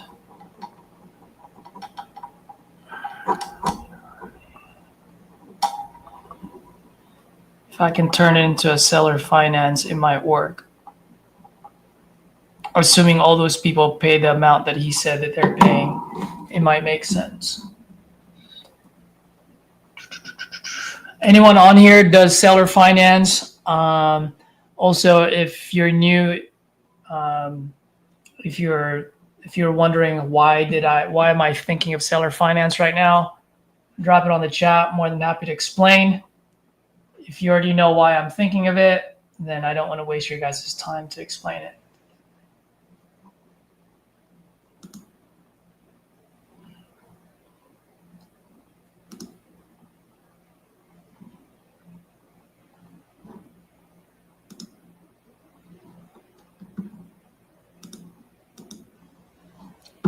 If I can turn it into a seller finance, it might work. Assuming all those people pay the amount that he said that they're paying, it might make sense. Anyone on here does seller finance? Also, if you're new, if you're wondering why am I thinking of seller finance right now, drop it on the chat. More than happy to explain. If you already know why I'm thinking of it, then I don't want to waste your guys' time to explain it.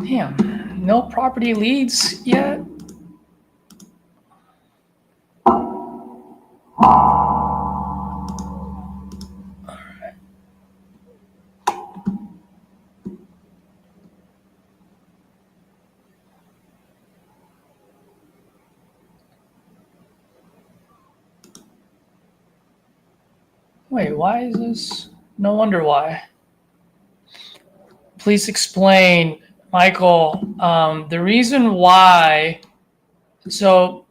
Damn, no property leads yet. Wait, why is this? No wonder why. Please explain, Michael, the reason why. So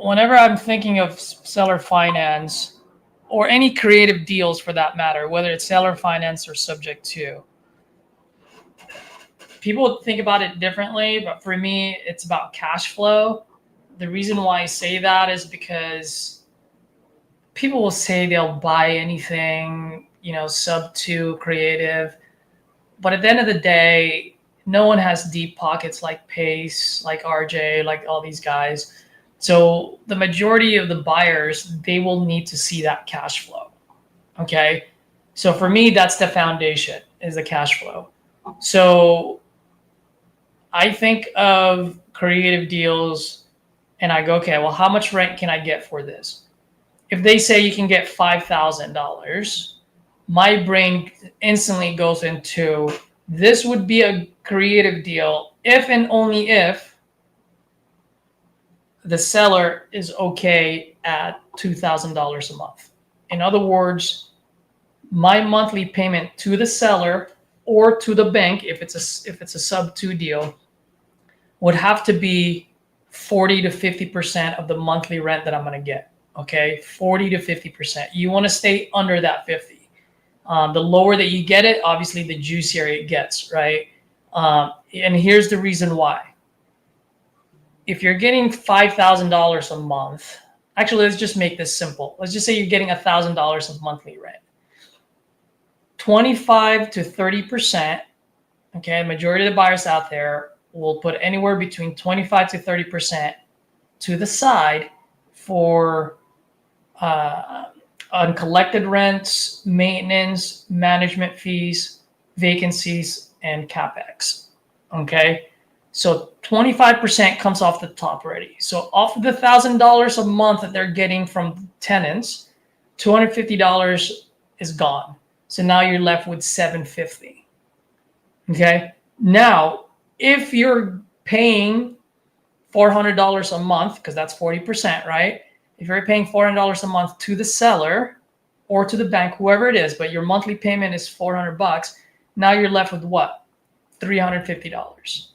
whenever I'm thinking of seller finance or any creative deals for that matter, whether it's seller finance or subject to, people think about it differently, but for me, it's about cash flow. The reason why I say that is because people will say they'll buy anything, sub to creative. But at the end of the day, no one has deep pockets like Pace, like RJ, like all these guys. So the majority of the buyers, they will need to see that cash flow. Okay. So for me, that's the foundation, is the cash flow. So I think of creative deals and I go, okay, well, how much rent can I get for this? If they say you can get $5,000, my brain instantly goes into, this would be a creative deal if and only if the seller is okay at $2,000 a month. In other words, my monthly payment to the seller or to the bank, if it's a sub 2 deal, would have to be 40 to 50% of the monthly rent that I'm going to get. Okay, 40 to 50%. You want to stay under that 50. The lower that you get it, obviously the juicier it gets, right? And here's the reason why. If you're getting $5,000 a month, actually, let's just make this simple. Let's just say you're getting $1,000 of monthly rent. 25 to 30%. Okay, majority of the buyers out there will put anywhere between 25 to 30% to the side for uncollected rents, maintenance, management fees, vacancies, and capex. Okay, so 25% comes off the top already. So off of the $1,000 a month that they're getting from tenants, $250 is gone. So now you're left with $750. Okay, now if you're paying $400 a month, because that's 40%, right? If you're paying $400 a month to the seller or to the bank, whoever it is, but your monthly payment is $400, now you're left with what? $350.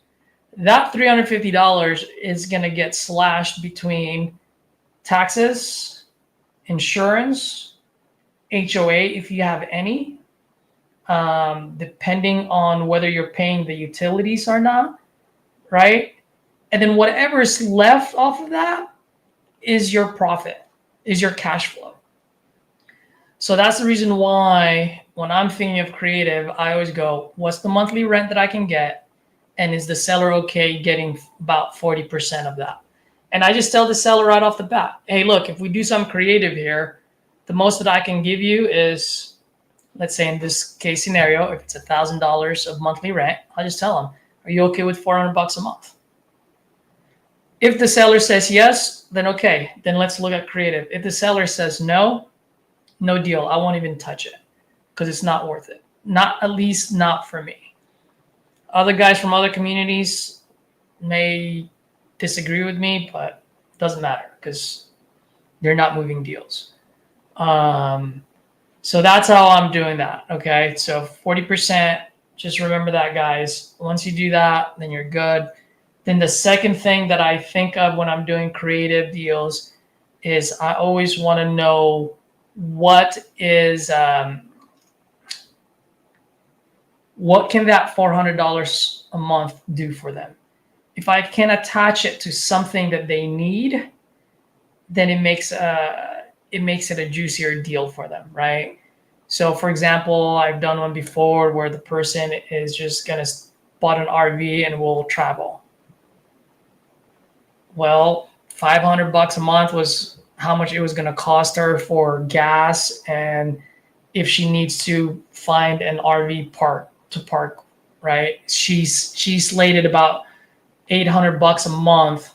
That $350 is going to get slashed between taxes, insurance, HOA, if you have any, depending on whether you're paying the utilities or not, right? And then whatever is left off of that is your profit, is your cash flow. So that's the reason why when I'm thinking of creative, I always go, what's the monthly rent that I can get? And is the seller okay getting about 40% of that? And I just tell the seller right off the bat, hey, look, if we do some creative here, the most that I can give you is, let's say in this case scenario, if it's $1,000 of monthly rent, I'll just tell them, are you okay with $400 a month? If the seller says yes, then okay, then let's look at creative. If the seller says no, no deal. I won't even touch it because it's not worth it. Not, at least not for me. Other guys from other communities may disagree with me, but it doesn't matter because they're not moving deals. So that's how I'm doing that. Okay. So 40%, just remember that, guys. Once you do that, then you're good. Then the second thing that I think of when I'm doing creative deals is I always want to know what can that $400 a month do for them? If I can attach it to something that they need, then it makes it a juicier deal for them, right? So for example, I've done one before where the person is just gonna bought an RV and will travel. Well, $500 a month was how much it was going to cost her for gas, and if she needs to find an RV park to park, right? She slated about $800 a month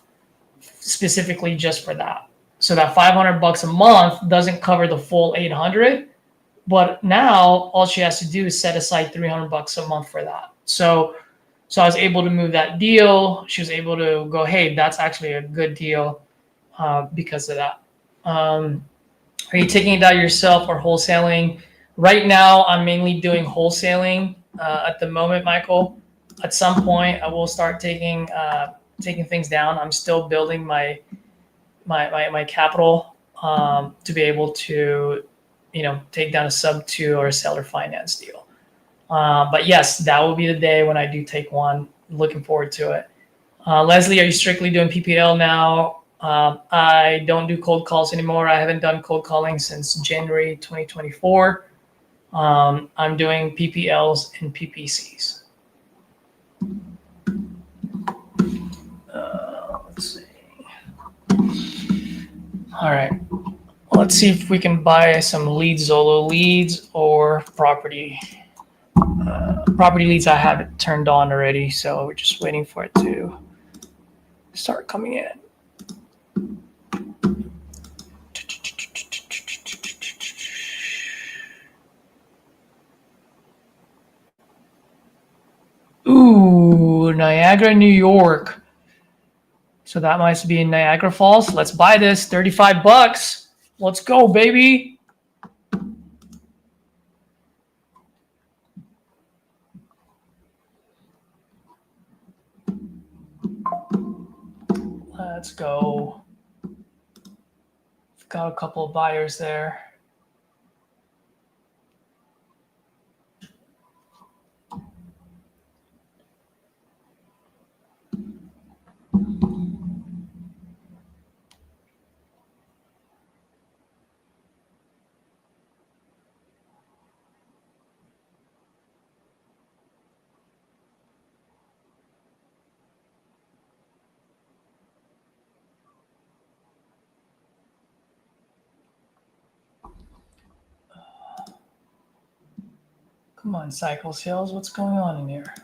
specifically just for that. So that $500 a month doesn't cover the full 800, but now all she has to do is set aside $300 a month for that. So I was able to move that deal. She was able to go, hey, that's actually a good deal because of that. Are you taking it out yourself or wholesaling? Right now, I'm mainly doing wholesaling at the moment, Michael. At some point, I will start taking things down. I'm still building my capital to be able to, take down a sub-2 or a seller finance deal. But yes, that will be the day when I do take one. Looking forward to it. Leslie, are you strictly doing PPL now? I don't do cold calls anymore. I haven't done cold calling since January 2024. I'm doing PPLs and PPCs. Let's see. All right. Let's see if we can buy some lead Zolo leads or property. Property leads I have it turned on already, so we're just waiting for it to start coming in. Ooh, Niagara, New York. So that must be in Niagara Falls. Let's buy this, $35. Let's go, baby. Let's go. We've got a couple of buyers there. Come on, cycle sales. What's going on in here?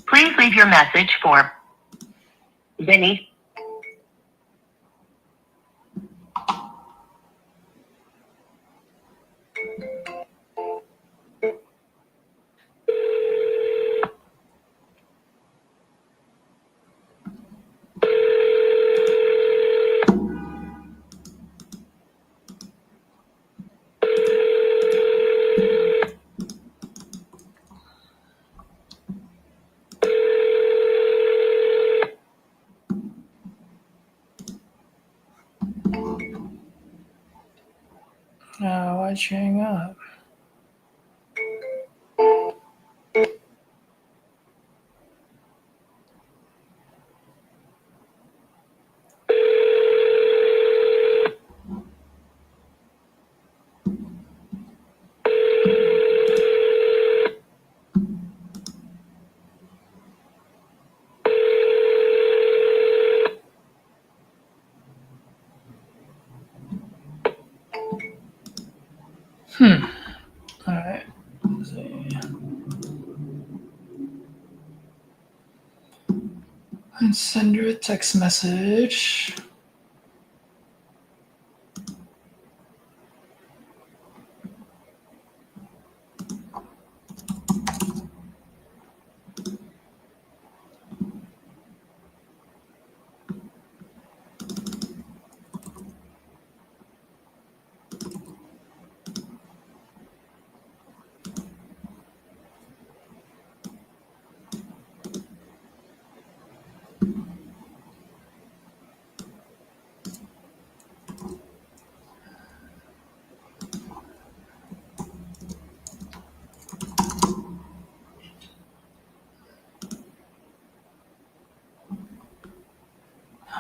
Please leave your message for Vinny. Oh, why'd you hang up? All right. Let's see. And send her a text message.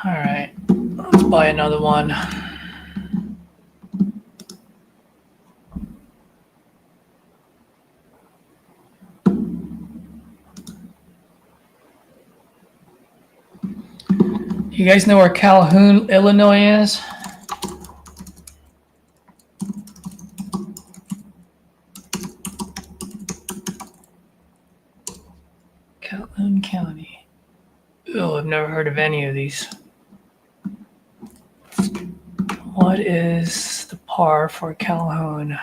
All right, let's buy another one. You guys know where Calhoun, Illinois is? Calhoun County. Oh, I've never heard of any of these. What is the par for Calhoun?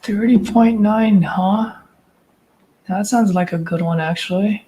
$30.9, huh? That sounds like a good one, actually.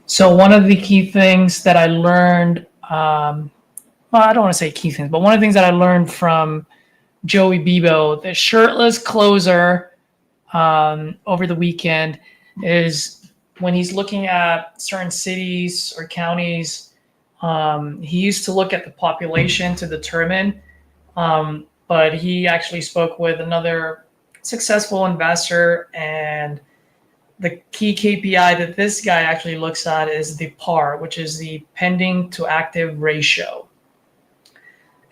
So one of the key things that I learned, well, I don't want to say key things, but one of the things that I learned from Joey Bebo, the shirtless closer, over the weekend, is when he's looking at certain cities or counties, he used to look at the population to determine, but he actually spoke with another successful investor, and the key KPI that this guy actually looks at is the PAR, which is the pending to active ratio.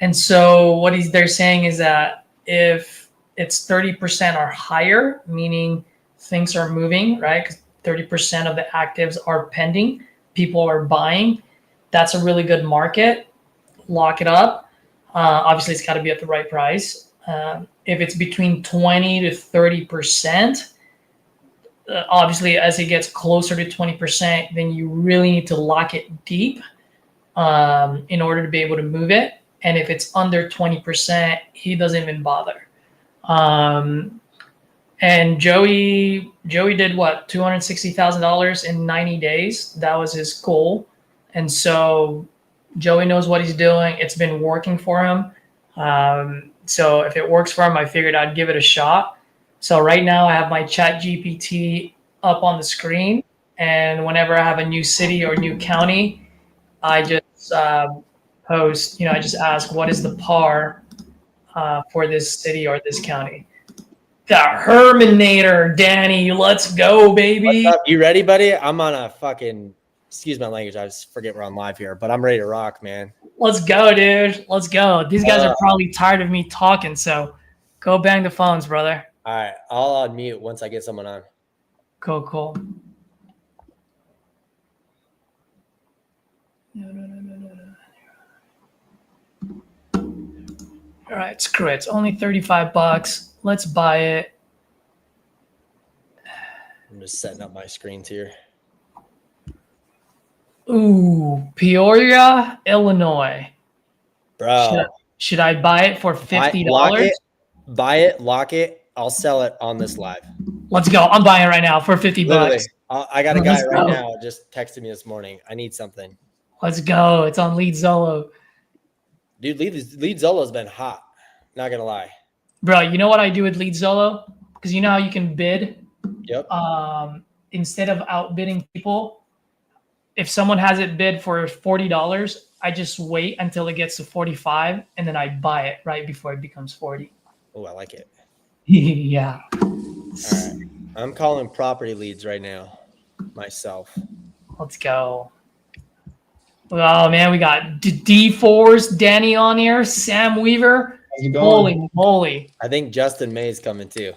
And so what they're saying is that if it's 30% or higher, meaning things are moving, right? Because 30% of the actives are pending, people are buying. That's a really good market. Lock it up. Obviously, it's got to be at the right price. If it's between 20 to 30%, obviously, as it gets closer to 20%, then you really need to lock it deep in order to be able to move it. And if it's under 20%, he doesn't even bother. And Joey did what, $260,000 in 90 days. That was his goal. And so Joey knows what he's doing. It's been working for him. So if it works for him, I figured I'd give it a shot. So right now I have my chat GPT up on the screen. And whenever I have a new city or new county, I just post, I just ask, what is the par for this city or this county? The Herminator, Danny, let's go, baby. What's up? You ready, buddy? I'm on a fucking, excuse my language, I just forget we're on live here, but I'm ready to rock, man. Let's go, dude. Let's go. These guys are probably tired of me talking, so go bang the phones, brother. All right, I'll unmute once I get someone on. Cool. All right, screw it. It's only $35. Let's buy it. I'm just setting up my screens here. Ooh, Peoria, Illinois. Bro. Should I buy it for $50? Buy it, lock it. I'll sell it on this live. Let's go. I'm buying it right now for $50. Literally, I got a guy right now just texted me this morning. I need something. Let's go. It's on Lead Zolo. Dude, Lead Zolo's been hot. Not gonna lie. Bro, you know what I do with Lead Zolo? Because you know how you can bid? Yep. Instead of outbidding people, if someone has it bid for $40, I just wait until it gets to 45 and then I buy it right before it becomes 40. Oh, I like it. Yeah. All right. I'm calling property leads right now myself. Let's go. Oh, man, we got D4's Danny on here, Sam Weaver. How's it going? Holy moly. I think Justin May's coming too.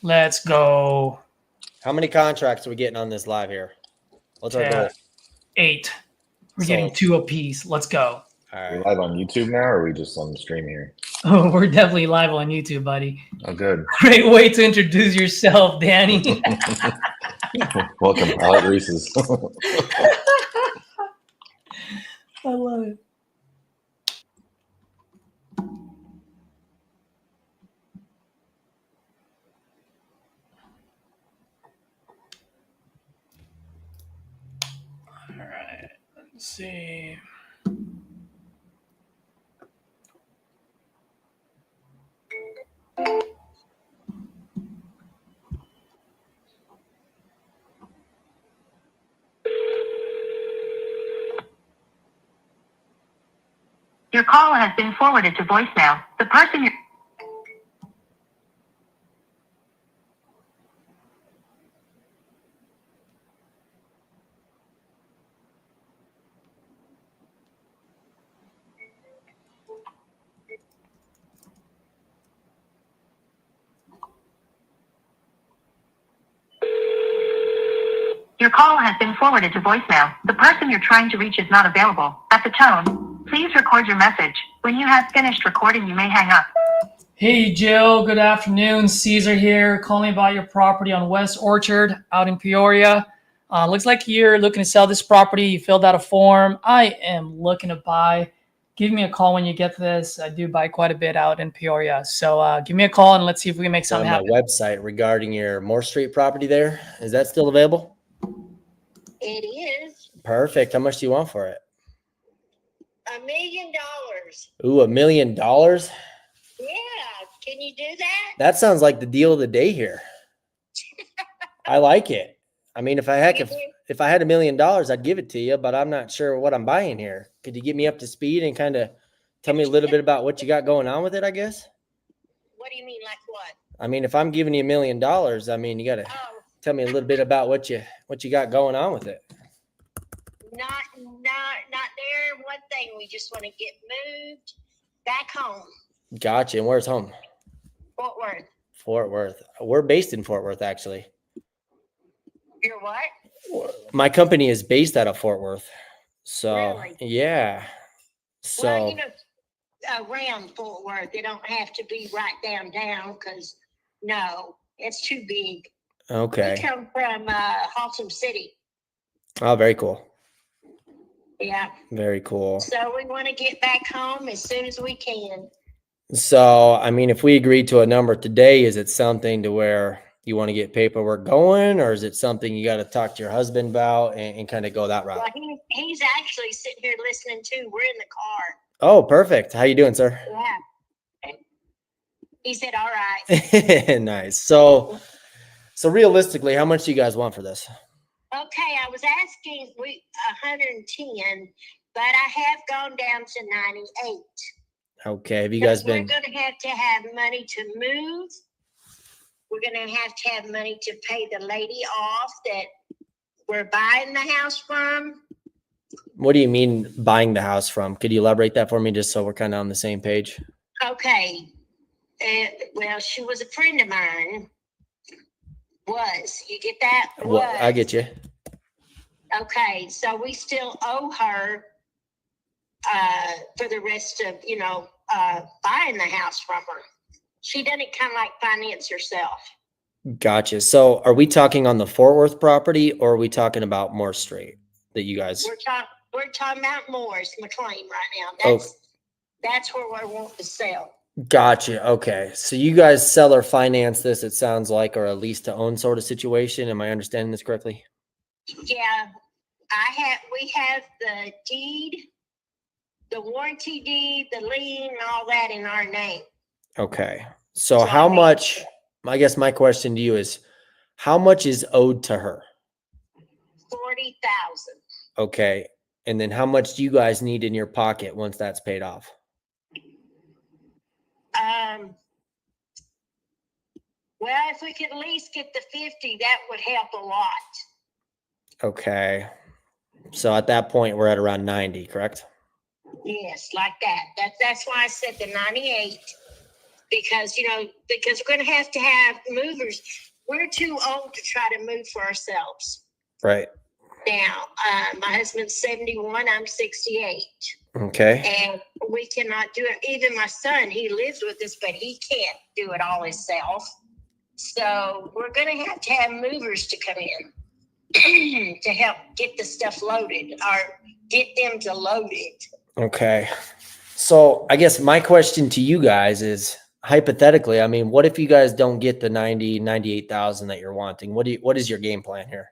Let's go. How many contracts are we getting on this live here? What's our goal? 8. We're getting 2 apiece. Let's go. All Are we right. live on YouTube now, or are we just on the stream here? Oh, we're definitely live on YouTube, buddy. Oh, good. Great way to introduce yourself, Danny. Welcome. I like Reese's. I love it. All right, let's see. Your call has been forwarded to voicemail. The person you're... Your call has been forwarded to voicemail. The person you're trying to reach is not available. At the tone, please record your message. When you have finished recording, you may hang up. Hey, Jill. Good afternoon. Caesar here, calling about your property on West Orchard out in Peoria. Looks like you're looking to sell this property. You filled out a form. I am looking to buy. Give me a call when you get this. I do buy quite a bit out in Peoria. So give me a call and let's see if we can make something On happen. my website regarding your Moore Street property there. Is that still available? It is Perfect. How much do you want for it? $1 million. Ooh, $1 million? Yeah, can you do that? That sounds like the deal of the day here. I like it. I mean, if I had $1 million, I'd give it to you, but I'm not sure what I'm buying here. Could you get me up to speed and kind of tell me a little bit about what you got going on with it, I guess? What do you mean, like what? I mean, if I'm giving you $1 million, I mean, you got to tell me a little bit about what you got going on with it. Not there. One thing, we just want to get moved. back home, Gotcha. And where's home? Fort Worth. Fort Worth. We're based in Fort Worth, actually. You're what? My company is based out of Fort Worth. So, Really? yeah. So, Well, you know, around Fort Worth, they don't have to be right downtown because no, it's too big. We okay. come from Haltom City. Oh, very cool. Yeah. Very cool. So we want to get back home as soon as we can. So, I mean, if we agree to a number today, is it something to where you want to get paperwork going, or is it something you got to talk to your husband about and kind of go that route? Well, he's actually sitting here listening too. We're in the car. Oh, perfect. How you doing, sir? Yeah. He said, all right. Nice. So realistically, how much do you guys want for this? Okay, I was asking 110, but I have gone down to 98. Okay. Have you guys been? We're going to have money to move. We're going to have money to pay the lady off that we're buying the house from. What do you mean buying the house from? Could you elaborate that for me just so we're kind of on the same page? Okay. Well, she was a friend of mine. You get that? Well, I get you. Okay, so we still owe her for the rest of, buying the house from her. She doesn't kind of like finance herself. Gotcha. So are we talking on the Fort Worth property, or are we talking about Moore Street that you guys? We're talking about Morris McLean right now. That's where we want to sell. Gotcha. Okay. So you guys sell or finance this, it sounds like, or a lease to own sort of situation. Am I understanding this correctly? Yeah. We have the deed, the warranty deed, the lien, all that in our name. Okay. So how much, I guess my question to you is, how much is owed to her? $40,000. Okay. And then how much do you guys need in your pocket once that's paid off? Well, if we could at least get the 50, that would help a lot. Okay. So at that point, we're at around 90, correct? Yes, like that. That's why I said the 98, because we're going to have movers. We're too old to try to move for ourselves. Right. Now, my husband's 71, I'm 68. Okay. And we cannot do it. Even my son, he lives with us, but he can't do it all himself. So we're going to have movers to come in to help get the stuff loaded or get them to load it. Okay. So I guess my question to you guys is, hypothetically, I mean, what if you guys don't get the 98,000 that you're wanting? What is your game plan here?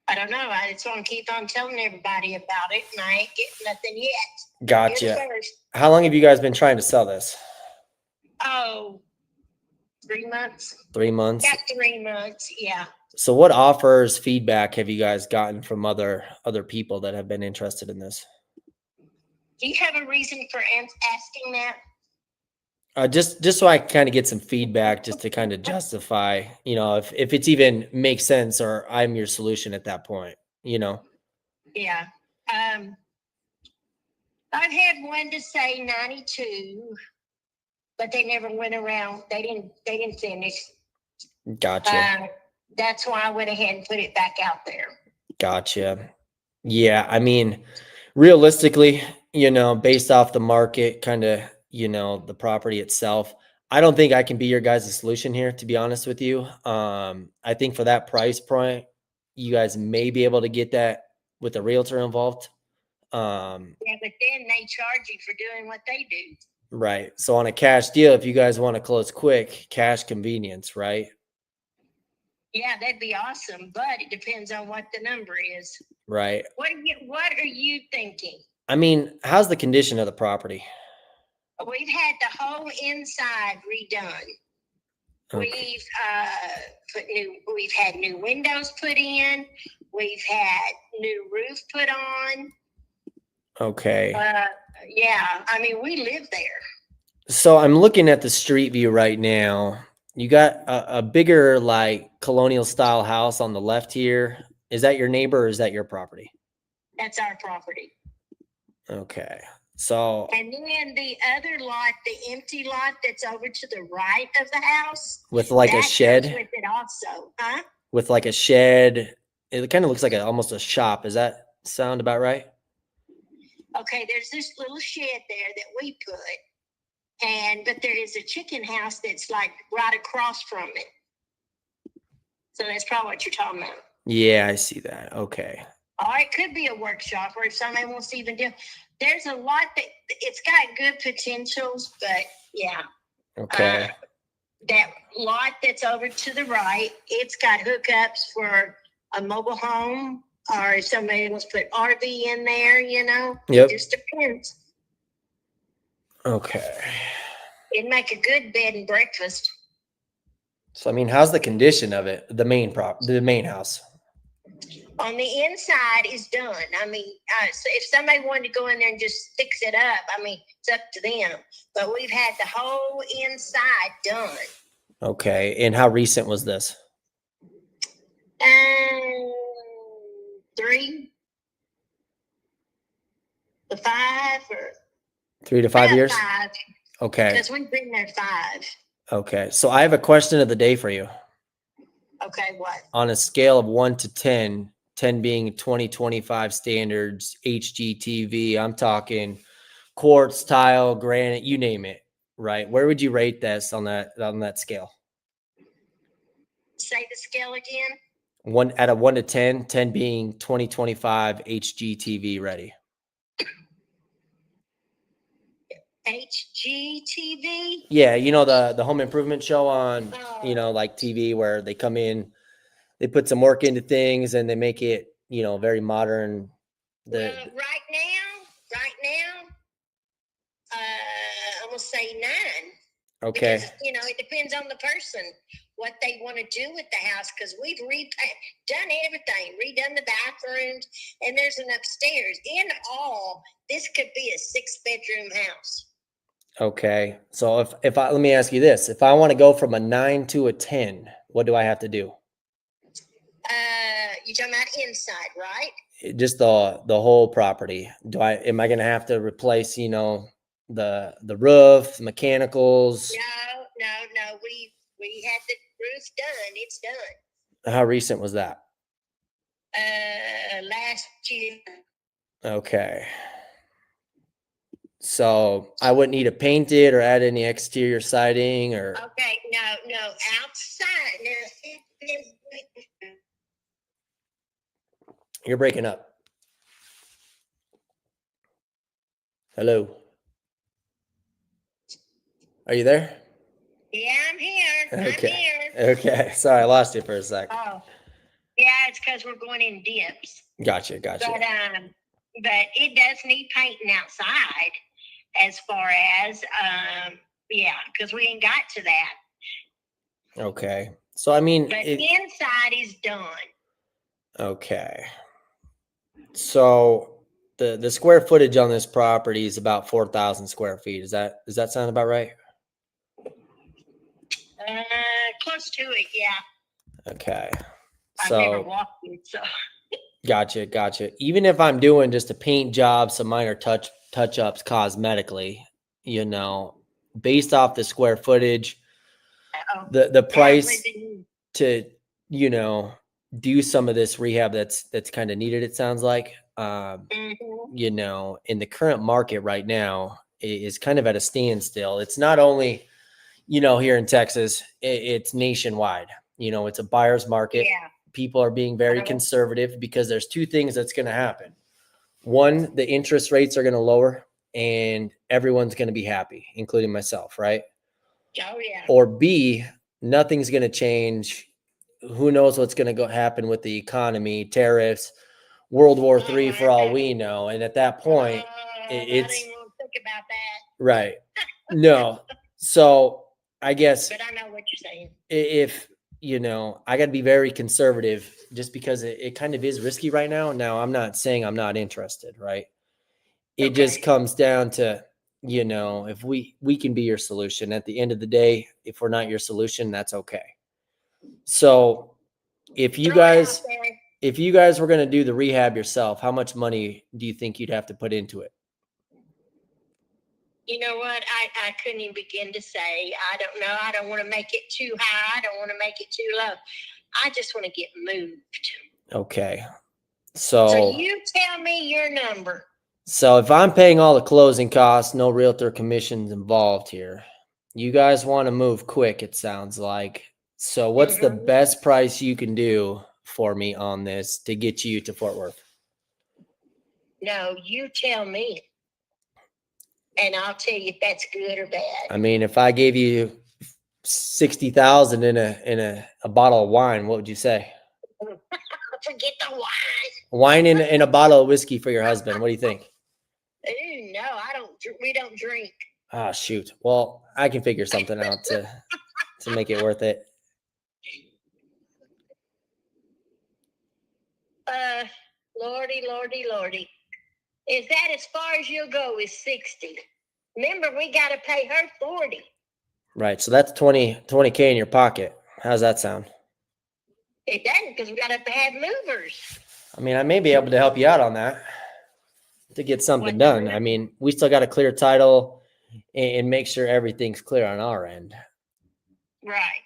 I don't know. I just want to keep on telling everybody about it, and I ain't getting nothing yet. Gotcha. How long have you guys been trying to sell this? Oh, 3 months. 3 months? Yeah, 3 months. Yeah. So what offers, feedback have you guys gotten from other people that have been interested in this? Do you have a reason for asking that? Just so I kind of get some feedback, just to kind of justify, if it's even makes sense, or I'm your solution at that point, Yeah. I've had one to say 92, but they never went around. They didn't finish. Gotcha. That's why I went ahead and put it back out there. Gotcha. Yeah. I mean, realistically, based off the market, kind of, the property itself, I don't think I can be your guys' solution here, to be honest with you. I think for that price point, you guys may be able to get that with a realtor involved. Yeah, but then they charge you for doing what they do. Right. So on a cash deal, if you guys want to close quick, cash convenience, right? Yeah, that'd be awesome, but it depends on what the number is. Right. What are you thinking? I mean, how's the condition of the property? We've had the whole inside redone. Okay. We've had new windows put in. We've had new roof put on. Okay. Yeah, I mean, we live there. So I'm looking at the street view right now. You got a bigger, like, colonial style house on the left here. Is that your neighbor, or is that your property? That's our property. Okay. So And then the other lot, the empty lot that's over to the right of the house, with like that a comes shed, with it also, huh? with like a shed, it kind of looks like almost a shop. Does that sound about right? Okay, there's this little shed there that we put, but there is a chicken house that's like right across from it. So that's probably what you're talking about. Yeah, I see that. Okay. Or it could be a workshop, or if somebody wants to even do. There's a lot that it's got good potentials, but yeah. Okay. That lot that's over to the right, it's got hookups for a mobile home, or if somebody wants to put RV in there, Yep. It just depends. Okay. It'd make a good bed and breakfast. So, I mean, how's the condition of it? The main house. On the inside is done. I mean, so if somebody wanted to go in there and just fix it up, I mean, it's up to them. But we've had the whole inside done. Okay. And how recent was this? 3 to 5 or 3 to 5 years? 5. Okay. Because we've been there 5. Okay. So I have a question of the day for you. Okay, what? On a scale of 1 to 10, 10 being 2025 standards, HGTV, I'm talking quartz, tile, granite, you name it, right? Where would you rate this on that scale? Say the scale again. 1 out of 1 to 10, 10 being 2025 HGTV ready. HGTV? Yeah, the home improvement show on, like TV where they come in, they put some work into things and they make it, very modern. Right now, I'm gonna say 9. Okay. Because, it depends on the person, what they want to do with the house. Because we've done everything, redone the bathrooms, and there's an upstairs. In all, this could be a 6-bedroom house. Okay. So let me ask you this, if I want to go from a 9 to a 10, what do I have to do? You're talking about inside, right? Just the whole property. Am I going to have to replace, the roof, mechanicals? No. We had the roof done. It's done. How recent was that? Last year. Okay. So I wouldn't need to paint it or add any exterior siding or. Okay, no, outside. Now, You're breaking up. Hello. Are you there? yeah, I'm here. Okay. I'm here. Okay. Sorry, I lost you for a sec. Oh, yeah, it's because we're going in dips. Gotcha. But it does need painting outside, as far as because we ain't got to that. Okay. So I mean, but inside is done. Okay. So the square footage on this property is about 4,000 square feet. Does that sound about right? Close to it, yeah. Okay. I've never walked it, so. Gotcha. Even if I'm doing just a paint job, some minor touch-ups cosmetically, based off the square footage, the price to, do some of this rehab that's kind of needed, it sounds like, in the current market right now is kind of at a standstill. It's not only, here in Texas, it's nationwide. It's a buyer's market. Yeah. People are being very conservative because there's 2 things that's going to happen. One, the interest rates are going to lower and everyone's going to be happy, including myself, right? Oh, yeah. Or B, nothing's going to change. Who knows what's going to happen with the economy, tariffs, World War III for all we know. And at that point, it's I didn't want to think about that. Right. No. So I guess, but I know what you're saying. If, I got to be very conservative just because it kind of is risky right now. Now, I'm not saying I'm not interested, right? It just comes down to, if we can be your solution. At the end of the day, if we're not your solution, that's okay. So if you guys were going to do the rehab yourself, how much money do you think you'd have to put into it? You know what? I couldn't even begin to say. I don't know. I don't want to make it too high. I don't want to make it too low. I just want to get moved. Okay. So So you tell me your number. if I'm paying all the closing costs, no realtor commissions involved here. You guys want to move quick, it sounds like. So what's the Mhm. best price you can do for me on this to get you to Fort Worth? No, you tell me. And I'll tell you if that's good or bad. I mean, if I gave you 60,000 in a bottle of wine, what would you say? Forget the wine. Wine in a bottle of whiskey for your husband. What do you think? Ooh, no, I don't. We don't drink. Ah, shoot. Well, I can figure something out to make it worth it. Lordy. Is that as far as you'll go? Is 60? Remember, we got to pay her 40. Right. So that's 20K in your pocket. How's that sound? It doesn't, because we got to have movers. I mean, I may be able to help you out on that to get something done. I mean, we still got to clear title and make sure everything's clear on our end. Right.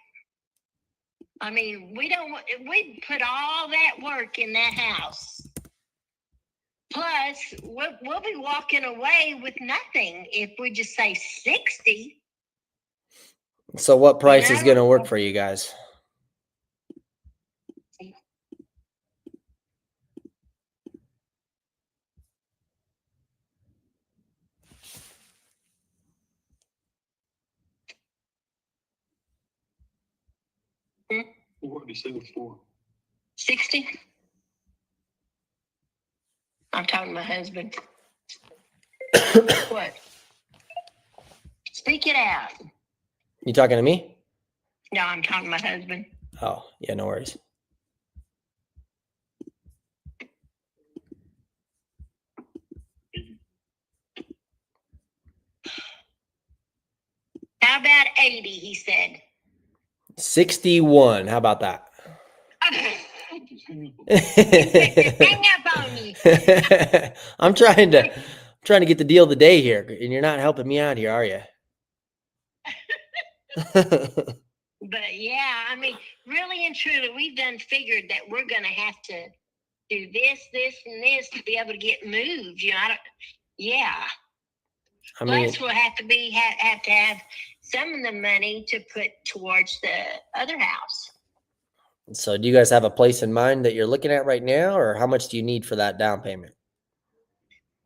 I mean, we put all that work in that house. Plus, we'll be walking away with nothing if we just say 60. So what price is going to work for you guys? What do you say before? 60? I'm talking to my husband. What? Speak it out. You talking to me? No, I'm talking to my husband. Oh, yeah, no worries. How about 80, he said. 61. How about that? Hang up on me. I'm trying to get the deal of the day here, and you're not helping me out here, are you? But yeah, I mean, really and truly, we've done figured that we're going to have to do this, and this to be able to get moved. You know, I mean, plus, we'll have to have some of the money to put towards the other house. so do you guys have a place in mind that you're looking at right now, or how much do you need for that down payment?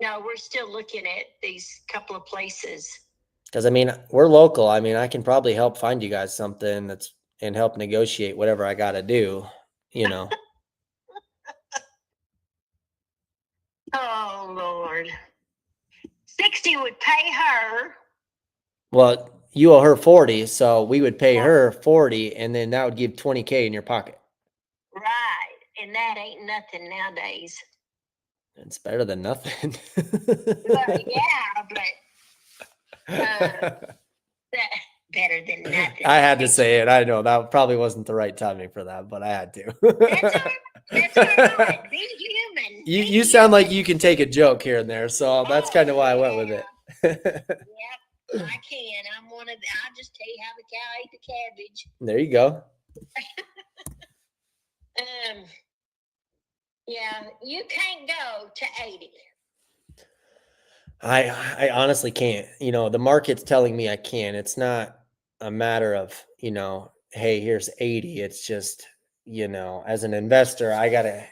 No, we're still looking at these couple of places. Because I mean, we're local. I mean, I can probably help find you guys something and help negotiate whatever I got to do, you know. Oh, Lord. 60 would pay her. Well, you owe her 40, so we would pay her 40, and then that would give 20K in your pocket. Right. And that ain't nothing nowadays. It's better than nothing. Well, yeah, but that better than nothing. I had to say it. I know that probably wasn't the right timing for that, but I had to. That's all right. Be human. You sound like you can take a joke here and there, so that's kind of why I went with it. Yep, I can. I'll just tell you how the cow ate the cabbage. There you go. Yeah, you can't go to 80. I honestly can't. You know, the market's telling me I can. It's not a matter of, you know, hey, here's 80. It's just, you know, as an investor,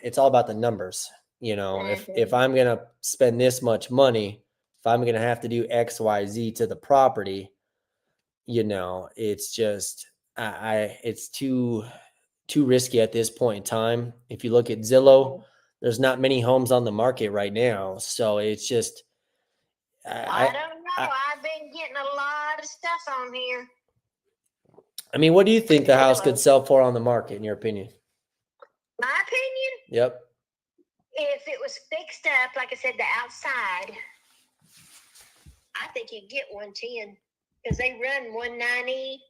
it's all about the numbers. You know, if I'm going to spend this much money, if I'm going to have to do X, Y, Z to the property, you know, it's just, it's too risky at this point in time. If you look at Zillow, there's not many homes on the market right now. So it's just, I don't know. I've been getting a lot of stuff on here. I mean, what do you think the house could sell for on the market, in your opinion? My opinion? Yep. If it was fixed up, like I said, the outside, I think you'd get 110 because they run 190.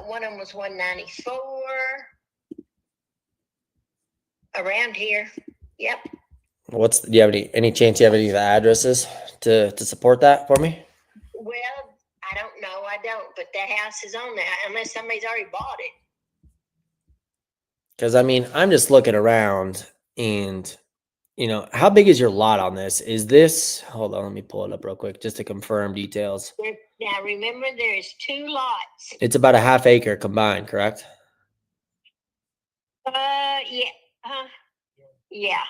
One of them was 194 around here. Yep. Do you have any chance you have any of the addresses to support that for me? Well, I don't know. I don't, but the house is on there unless somebody's already bought it. Because I mean, I'm just looking around and, you know, how big is your lot on this? Is this, hold on, let me pull it up real quick just to confirm details. Now, remember, there's 2 lots. It's about a half acre combined, correct? Yeah. Yeah.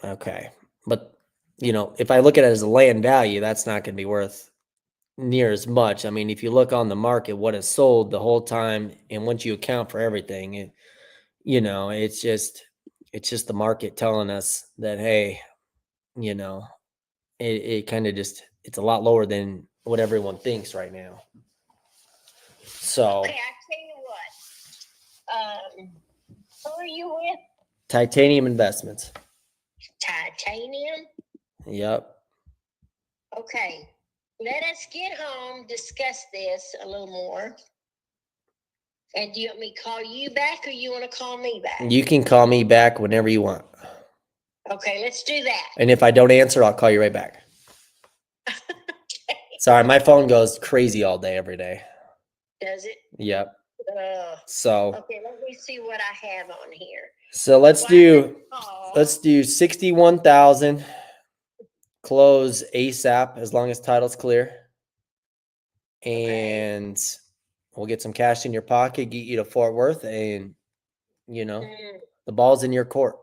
Okay. But, you know, if I look at it as a land value, that's not going to be worth near as much. I mean, if you look on the market, what is sold the whole time, and once you account for everything, you know, it's just the market telling us that, hey, you know, it kind of just, it's a lot lower than what everyone thinks right now. So Okay, I tell you what. Who are you with? Titanium Investments. Titanium? Yep. Okay. Let us get home, discuss this a little more. And do you want me to call you back or you want to call me back? You can call me back whenever you want. Okay, let's do that. And if I don't answer, I'll call you right back. Sorry, my phone goes crazy all day, every day. Does it? Yep. So. Okay, let me see what I have on here. So let's do 61,000. Close ASAP as long as title's clear. And we'll get some cash in your pocket, get you to Fort Worth, and you know, the ball's in your court.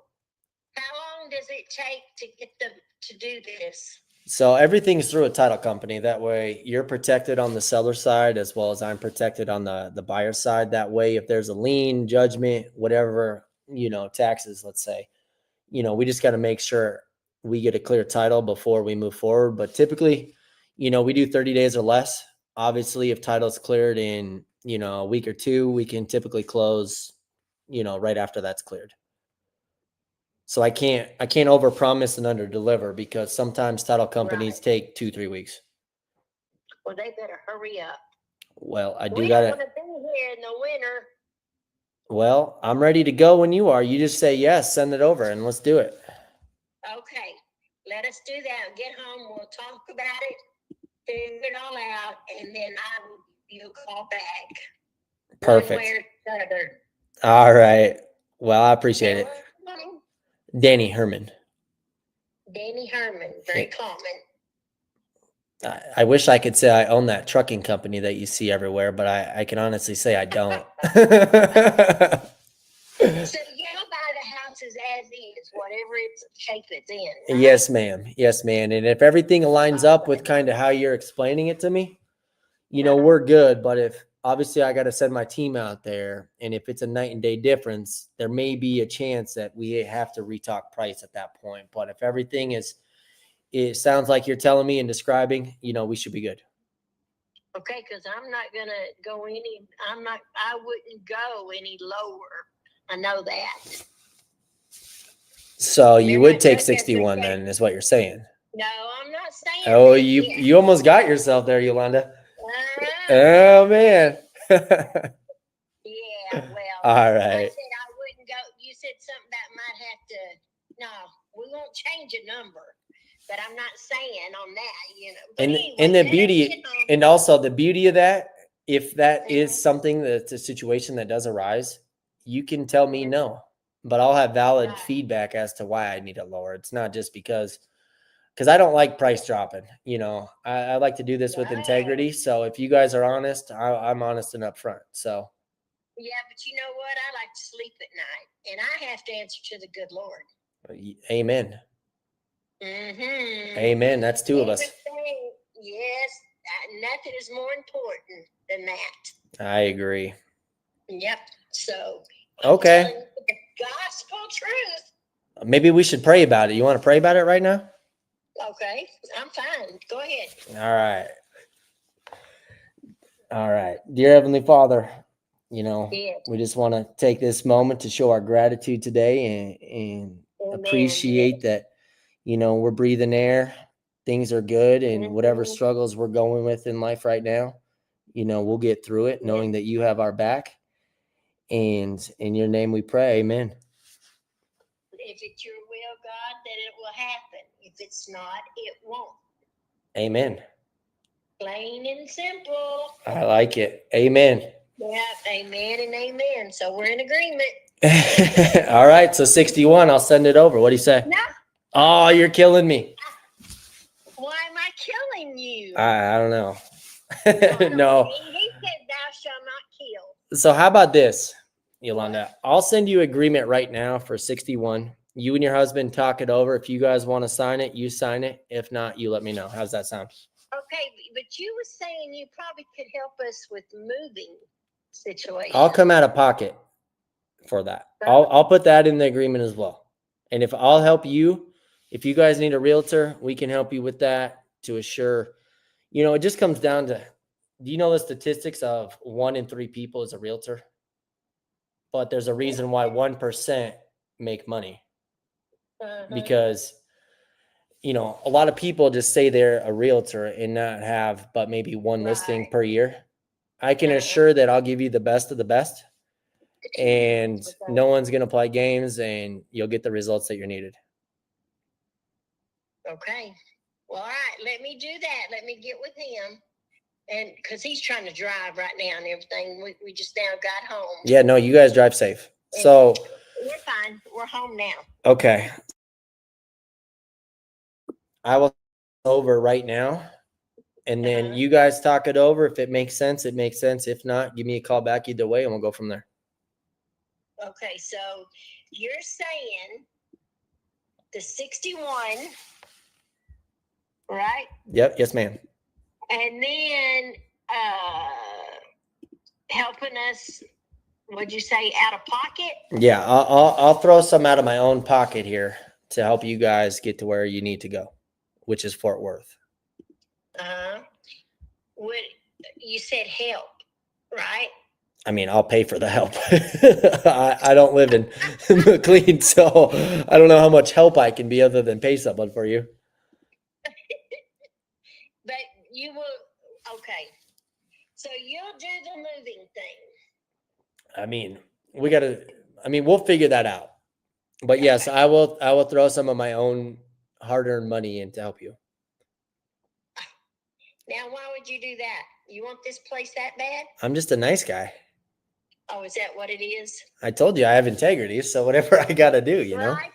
How long does it take to get them to do this? So everything's through a title company. That way you're protected on the seller side as well as I'm protected on the buyer side. That way, if there's a lien, judgment, whatever, you know, taxes, let's say, you know, we just got to make sure we get a clear title before we move forward. But typically, you know, we do 30 days or less. Obviously, if title's cleared in, you know, a week or 2, we can typically close, you know, right after that's cleared. So I can't overpromise and underdeliver because sometimes title companies take 2-3 weeks. Well, they better hurry up. Well, I do We gotta. don't want to be here in the winter. Well, I'm ready to go when you are. You just say yes, send it over, and let's do it. Okay, let us do that. Get home. We'll talk about it, figure it all out, and then I will give you a call back. Perfect. One way or the other. All right. Well, I appreciate it. What's your name? Danny Herman. Danny Herman. Very common. I wish I could say I own that trucking company that you see everywhere, but I can honestly say I don't. So you'll buy the houses as is, whatever its shape it's in. Right? Yes, ma'am. Yes, ma'am. And if everything aligns up with kind of how you're explaining it to me, you know, we're good. But if obviously I got to send my team out there, and if it's a night and day difference, there may be a chance that we have to retalk price at that point. But if everything it sounds like you're telling me and describing, you know, we should be good. Okay, because I'm not gonna go I wouldn't go any lower. I know that. So you would take 61 then, is what you're saying? No, I'm not saying. Oh, you almost got yourself there, Yolanda. Oh man. Yeah, well. All right. I said I wouldn't go. You said something that might have to. No, we won't change a number. But I'm not saying on that, you know. But anyway, and the beauty, and also the beauty of that, if that is something that's a situation that does arise, you can tell me no, but I'll have valid feedback as to why I need it lower. It's not just because I don't like price dropping. You know, I like to do this with integrity. So if you guys are honest, I'm honest and upfront. So. Yeah, but you know what? I like to sleep at night, and I have to answer to the good Lord. Amen. Mm-hmm. Amen. That's 2 of us. Yes, nothing is more important than that. I agree. Yep. So. Okay. I'm telling you the gospel truth. Maybe we should pray about it. You want to pray about it right now? Okay, I'm fine. Go ahead. All right. All right. Dear Heavenly Father, you know, we just want to take this moment to show our gratitude today and appreciate that, you know, we're breathing air, things are good, and whatever struggles we're going with in life right now, you know, we'll get through it knowing that you have our back. And in your name we pray, amen. If it's your will, God, then it will happen. If it's not, it won't. Amen. Plain and simple. I like it. Amen. Yeah, amen and amen. So we're in agreement. All right. So 61, I'll send it over. What do you say? No, Oh, you're killing me. why am I killing you? I don't know. No. He said, "Thou shalt not kill." So how about this, Yolanda? I'll send you agreement right now for 61. You and your husband talk it over. If you guys want to sign it, you sign it. If not, you let me know. How's that sound? Okay, but you were saying you probably could help us with moving situation. I'll come out of pocket for that. I'll put that in the agreement as well. And if I'll help you, if you guys need a realtor, we can help you with that to assure, it just comes down to, do you know the statistics of 1 in 3 people is a realtor? But there's a reason why 1% make money. Because, a lot of people just say they're a realtor and not have but maybe one listing per year. I can assure that I'll give you the best of the best, and no one's going to play games, and you'll get the results that you're needed. Okay. Well, all right. Let me do that. Let me get with him. And because he's trying to drive right now and everything. We just now got home. Yeah, no, you guys drive safe. So we're fine. We're home now. okay. I will over right now, and then you guys talk it over. If it makes sense, it makes sense. If not, give me a call back either way, and we'll go from there. Okay, so you're saying the 61, right? Yep. Yes, ma'am. And then helping us, what'd you say, out of pocket? Yeah, I'll throw some out of my own pocket here to help you guys get to where you need to go, which is Fort Worth. What you said help, right? I mean, I'll pay for the help. I don't live in McLean, so I don't know how much help I can be other than pay someone for you. But you will, okay. So you'll do the moving thing. I mean, we'll figure that out. But yes, I will throw some of my own hard-earned money in to help you. Now, why would you do that? You want this place that bad? I'm just a nice guy. Oh, is that what it is? I told you I have integrity, so whatever I got to do, Right?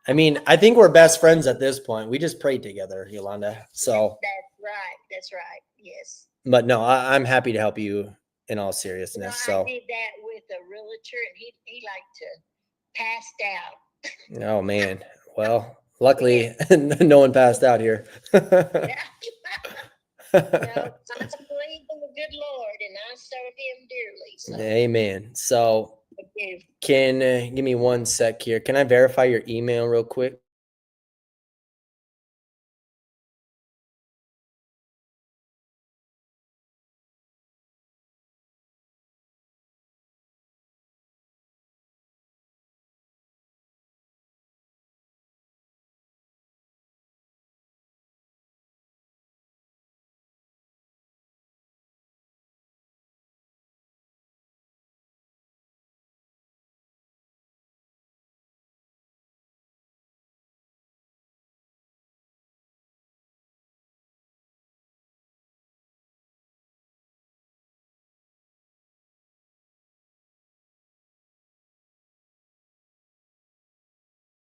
I mean, I think we're best friends at this point. We just prayed together, Yolanda. So That's right. That's right. Yes. but no, I'm happy to help you in all seriousness. I So did that with a realtor, and he liked to passed out. oh man. Well, luckily no one passed out here. No, I believe in the good Lord, and I serve Him dearly. So. Amen. So Okay. can give me 1 sec here. Can I verify your email real quick?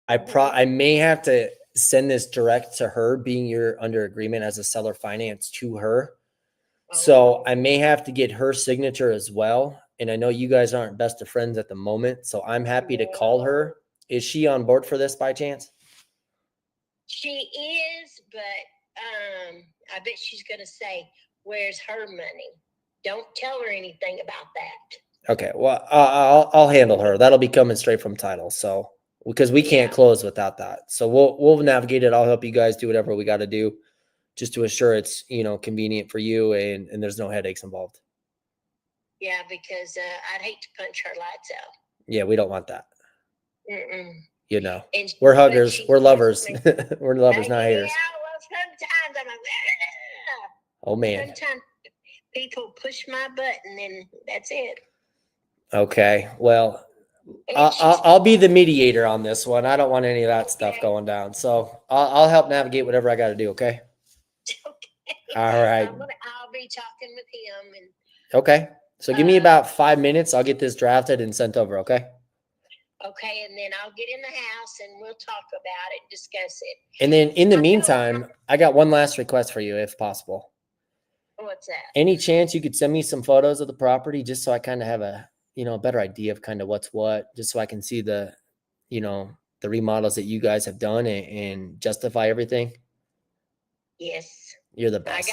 I may have to send this direct to her, being you're under agreement as a seller finance to her. So I may have to get her signature as well. And I know you guys aren't best of friends at the moment, so I'm happy to call her. Is she on board for this by chance? She is, but I bet she's going to say, "Where's her money?" Don't tell her anything about that. Okay, well, I'll handle her. That'll be coming straight from title. So because we can't close without that, so we'll navigate it. I'll help you guys do whatever we got to do, just to assure it's convenient for you and there's no headaches involved. Yeah, because I'd hate to punch her lights out. Yeah, we don't want that. Mm-mm. And We're but huggers. she We're loves lovers. me. We're lovers, not haters. Yeah, well, sometimes I'm like, Oh man. sometimes people push my button, and that's it. Okay. Well, And I'll be the mediator on this one. I don't want any of that stuff Okay. going down. So I'll help navigate whatever I got to do. Okay. okay. All right. I'll be talking with him and Okay. So give me about 5 minutes. I'll get this drafted and sent over. Okay. okay, and then I'll get in the house and we'll talk about it, discuss it. And then in the meantime, I got one last request for you, if possible. What's that? Any chance you could send me some photos of the property just so I kind of have a, a better idea of kind of what's what, just so I can see the, the remodels that you guys have done and justify everything? Yes. You're the best.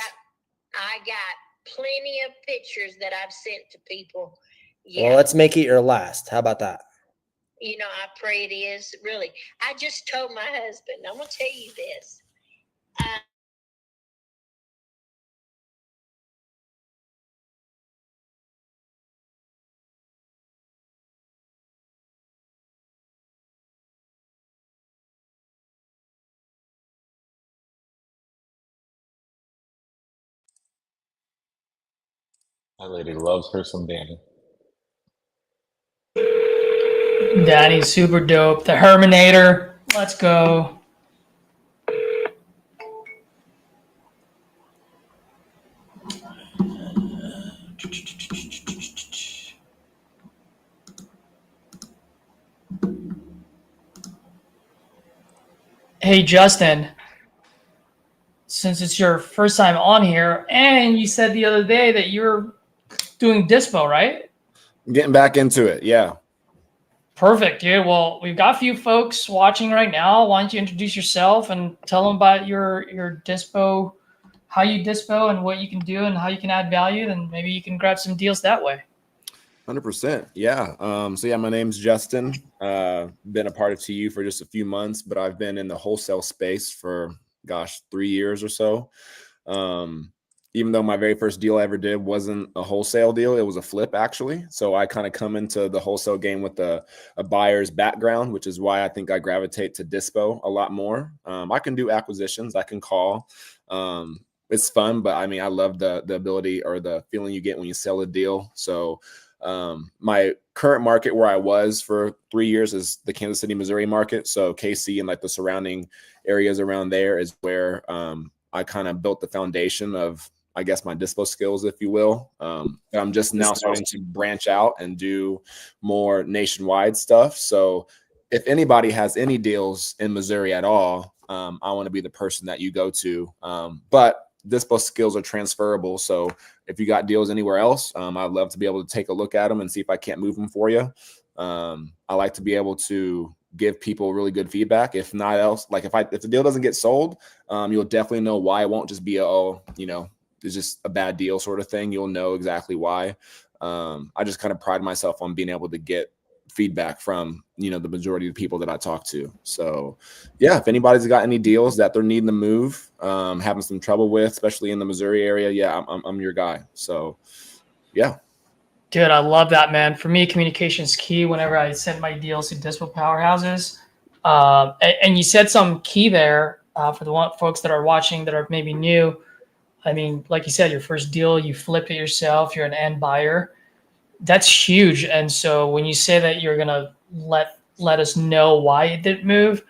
I got plenty of pictures that I've sent to people. Yeah. Well, let's make it your last. How about that? I pray it is. Really. I just told my husband, I'm going to tell you this. That lady loves her some Danny. Danny's super dope. The Herminator. Let's go. Hey, Justin, since it's your first time on here, and you said the other day that you're doing dispo, right? I'm getting back into it. Yeah. Perfect, dude. Well, we've got a few folks watching right now. Why don't you introduce yourself and tell them about your dispo, how you dispo and what you can do and how you can add value, and maybe you can grab some deals that way. 100%. Yeah. So yeah, my name's Justin. Been a part of TU for just a few months, but I've been in the wholesale space for 3 years or so. Even though my very first deal I ever did wasn't a wholesale deal, it was a flip actually. So I kind of come into the wholesale game with a buyer's background, which is why I think I gravitate to dispo a lot more. I can do acquisitions, I can call. It's fun, but I mean, I love the ability or the feeling you get when you sell a deal. So my current market where I was for 3 years is the Kansas City, Missouri market. So KC and like the surrounding areas around there is where I kind of built the foundation of, I guess, my dispo skills, if you will. I'm just now starting to branch out and do more nationwide stuff. So if anybody has any deals in Missouri at all, I want to be the person that you go to. But dispo skills are transferable. So if you got deals anywhere else, I'd love to be able to take a look at them and see if I can't move them for you. I like to be able to give people really good feedback. If not else, like if the deal doesn't get sold, you'll definitely know why. It won't just be it's just a bad deal sort of thing. You'll know exactly why. I just kind of pride myself on being able to get feedback from, the majority of the people that I talk to. So yeah, if anybody's got any deals that they're needing to move, having some trouble with, especially in the Missouri area, yeah, I'm your guy. So yeah. Dude, I love that, man. For me, communication is key whenever I send my deals to dispo powerhouses. And you said some key there for the folks that are watching that are maybe new. I mean, like you said, your first deal, you flipped it yourself. You're an end buyer. That's huge. And so when you say that you're going to let us know why it didn't move,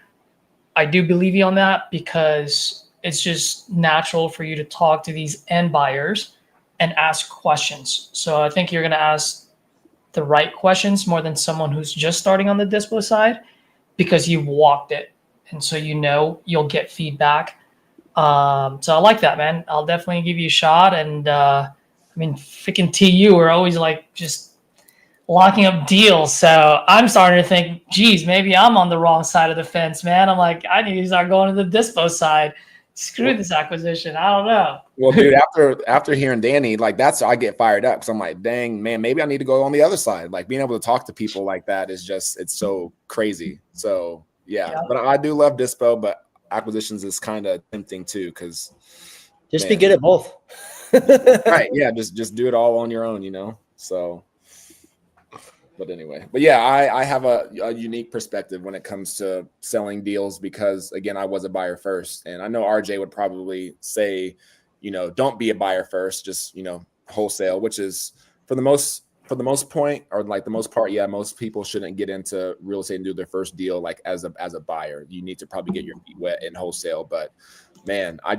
I do believe you on that, because it's just natural for you to talk to these end buyers and ask questions. So I think you're going to ask the right questions more than someone who's just starting on the dispo side, because you've walked it. And so you'll get feedback. So I like that, man. I'll definitely give you a shot. And I mean, freaking TU, we're always like just locking up deals. So I'm starting to think, geez, maybe I'm on the wrong side of the fence, man. I'm like, I need to start going to the dispo side. Screw this acquisition. I don't know. Well, dude, after hearing Danny, like that's I get fired up, because I'm like, dang, man, maybe I need to go on the other side. Like being able to talk to people like that is just, it's so crazy. So yeah. But I do love dispo, but acquisitions is kind of tempting too, because be good at both. Right. Yeah. Just do it all on your own, So, but anyway, but yeah, I have a unique perspective when it comes to selling deals, because again, I was a buyer first, and I know RJ would probably say, don't be a buyer first, just, wholesale, which is for the most for the most point, or like the most part, yeah, most people shouldn't get into real estate and do their first deal like as a buyer. You need to probably get your feet wet in wholesale. But man, I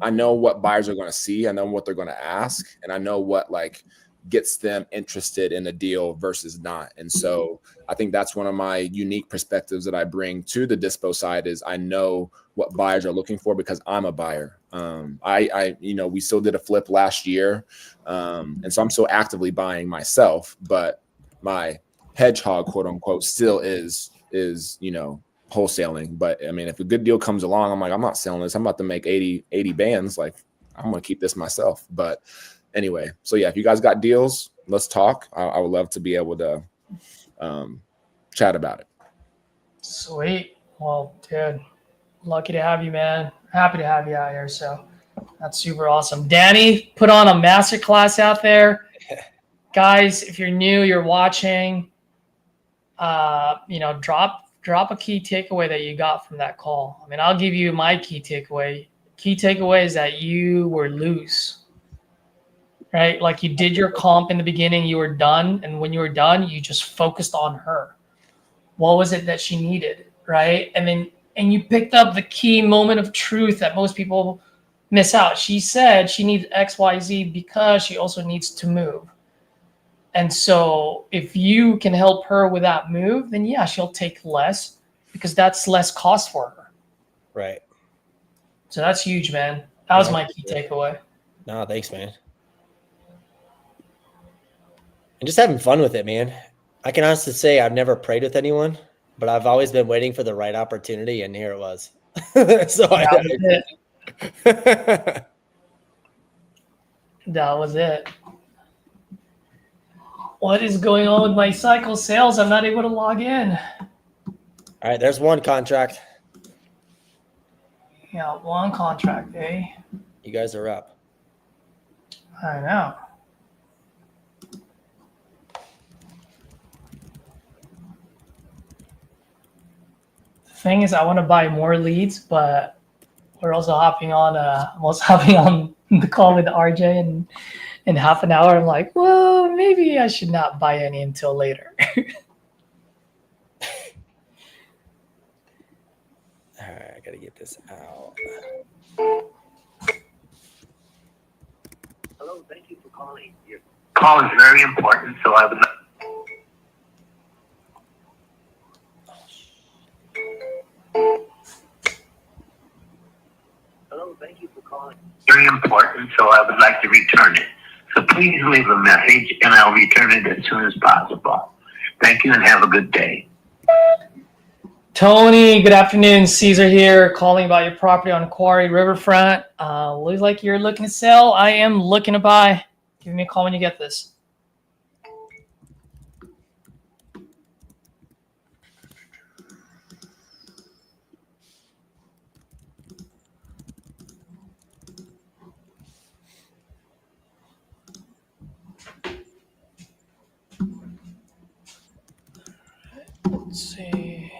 know what buyers are going to see. I know what they're going to ask, and I know what like gets them interested in a deal versus not. And so I think that's one of my unique perspectives that I bring to the dispo side is I know what buyers are looking for because I'm a buyer. We still did a flip last year. And so I'm still actively buying myself, but my hedgehog, quote unquote, still is, wholesaling. But I mean, if a good deal comes along, I'm like, I'm not selling this. I'm about to make 80 bands. Like I'm going to keep this myself. But anyway, so yeah, if you guys got deals, let's talk. I would love to be able to chat about it. Sweet. Well, dude, lucky to have you, man. Happy to have you out here. So that's super awesome. Danny put on a masterclass out there. Guys, if you're new, you're watching, drop a key takeaway that you got from that call. I mean, I'll give you my key takeaway. Key takeaway is that you were loose, right? Like you did your comp in the beginning, you were done. And when you were done, you just focused on her. What was it that she needed, right? And you picked up the key moment of truth that most people miss out. She said she needs XYZ because she also needs to move. And so if you can help her with that move, then yeah, she'll take less because that's less cost for her. Right. So that's huge, man. That was my key takeaway. No, thanks, man. And just having fun with it, man. I can honestly say I've never prayed with anyone, but I've always been waiting for the right opportunity, and here it was. That was it. What is going on with my cycle sales? I'm not able to log in. All right, there's one contract. Yeah, one contract, eh? You guys are up. I know. The thing is, I want to buy more leads, but we're also hopping on. I'm also hopping on the call with RJ in half an hour. I'm like, well, maybe I should not buy any until later. All right, I gotta get this out. Hello, thank you for calling. Your call is very important, so I would. Hello, thank you for calling. Very important, so I would like to return it. So please leave a message, and I'll return it as soon as possible. Thank you, and have a good day. Tony, good afternoon. Caesar here, calling about your property on Quarry Riverfront. Looks like you're looking to sell. I am looking to buy. Give me a call when you get this. Let's see.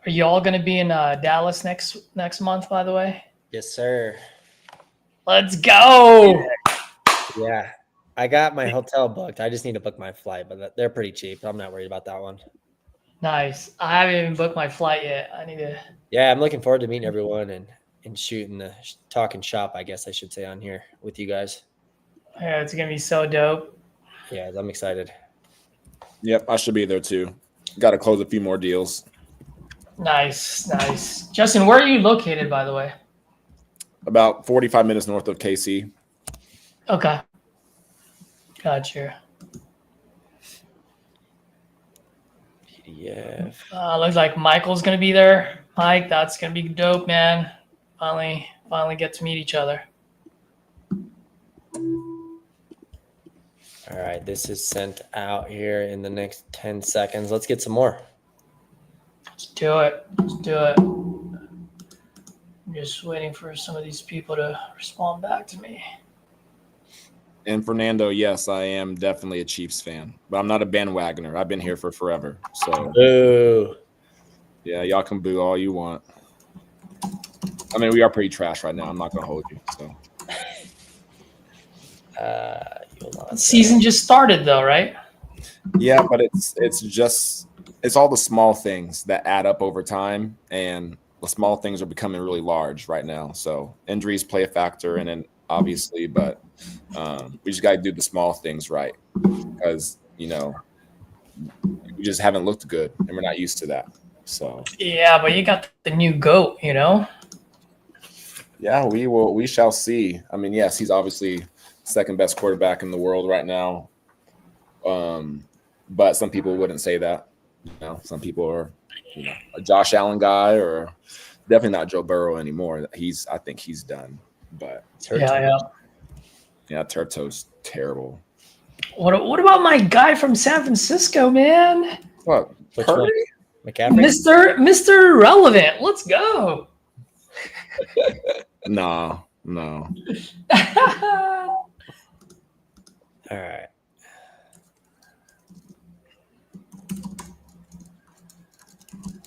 Are you all going to be in Dallas next month, by the way? Yes, sir. Let's go. Yeah, I got my hotel booked. I just need to book my flight, but they're pretty cheap. I'm not worried about that one. Nice. I haven't even booked my flight yet. I need to. Yeah, I'm looking forward to meeting everyone and shooting the talking shop, I guess I should say, on here with you guys. Yeah, it's going to be so dope. Yeah, I'm excited. Yep, I should be there too. Got to close a few more deals. Nice. Justin, where are you located, by the way? About 45 minutes north of KC. Okay. Gotcha. PDF. Looks like Michael's going to be there. Mike, that's going to be dope, man. Finally get to meet each other. All right, this is sent out here in the next 10 seconds. Let's get some more. Let's do it. I'm just waiting for some of these people to respond back to me. And Fernando, yes, I am definitely a Chiefs fan, but I'm not a bandwagoner. I've been here for forever. So, Boo. yeah, y'all can boo all you want. I mean, we are pretty trash right now. I'm not going to hold you. So Season just started though, right? yeah, but it's all the small things that add up over time, and the small things are becoming really large right now. So injuries play a factor in it, obviously, but we just got to do the small things right, because we just haven't looked good, and we're not used to that. So Yeah, but you got the new GOAT, yeah, we shall see. I mean, yes, he's obviously second best quarterback in the world right now. But some people wouldn't say that. Some people are, a Josh Allen guy, or definitely not Joe Burrow anymore. I think he's done. But Turto's terrible. What about my guy from San Francisco, man? What? Which Purdy? one? McCaffrey? Mr. Relevant. Let's go. No. All right.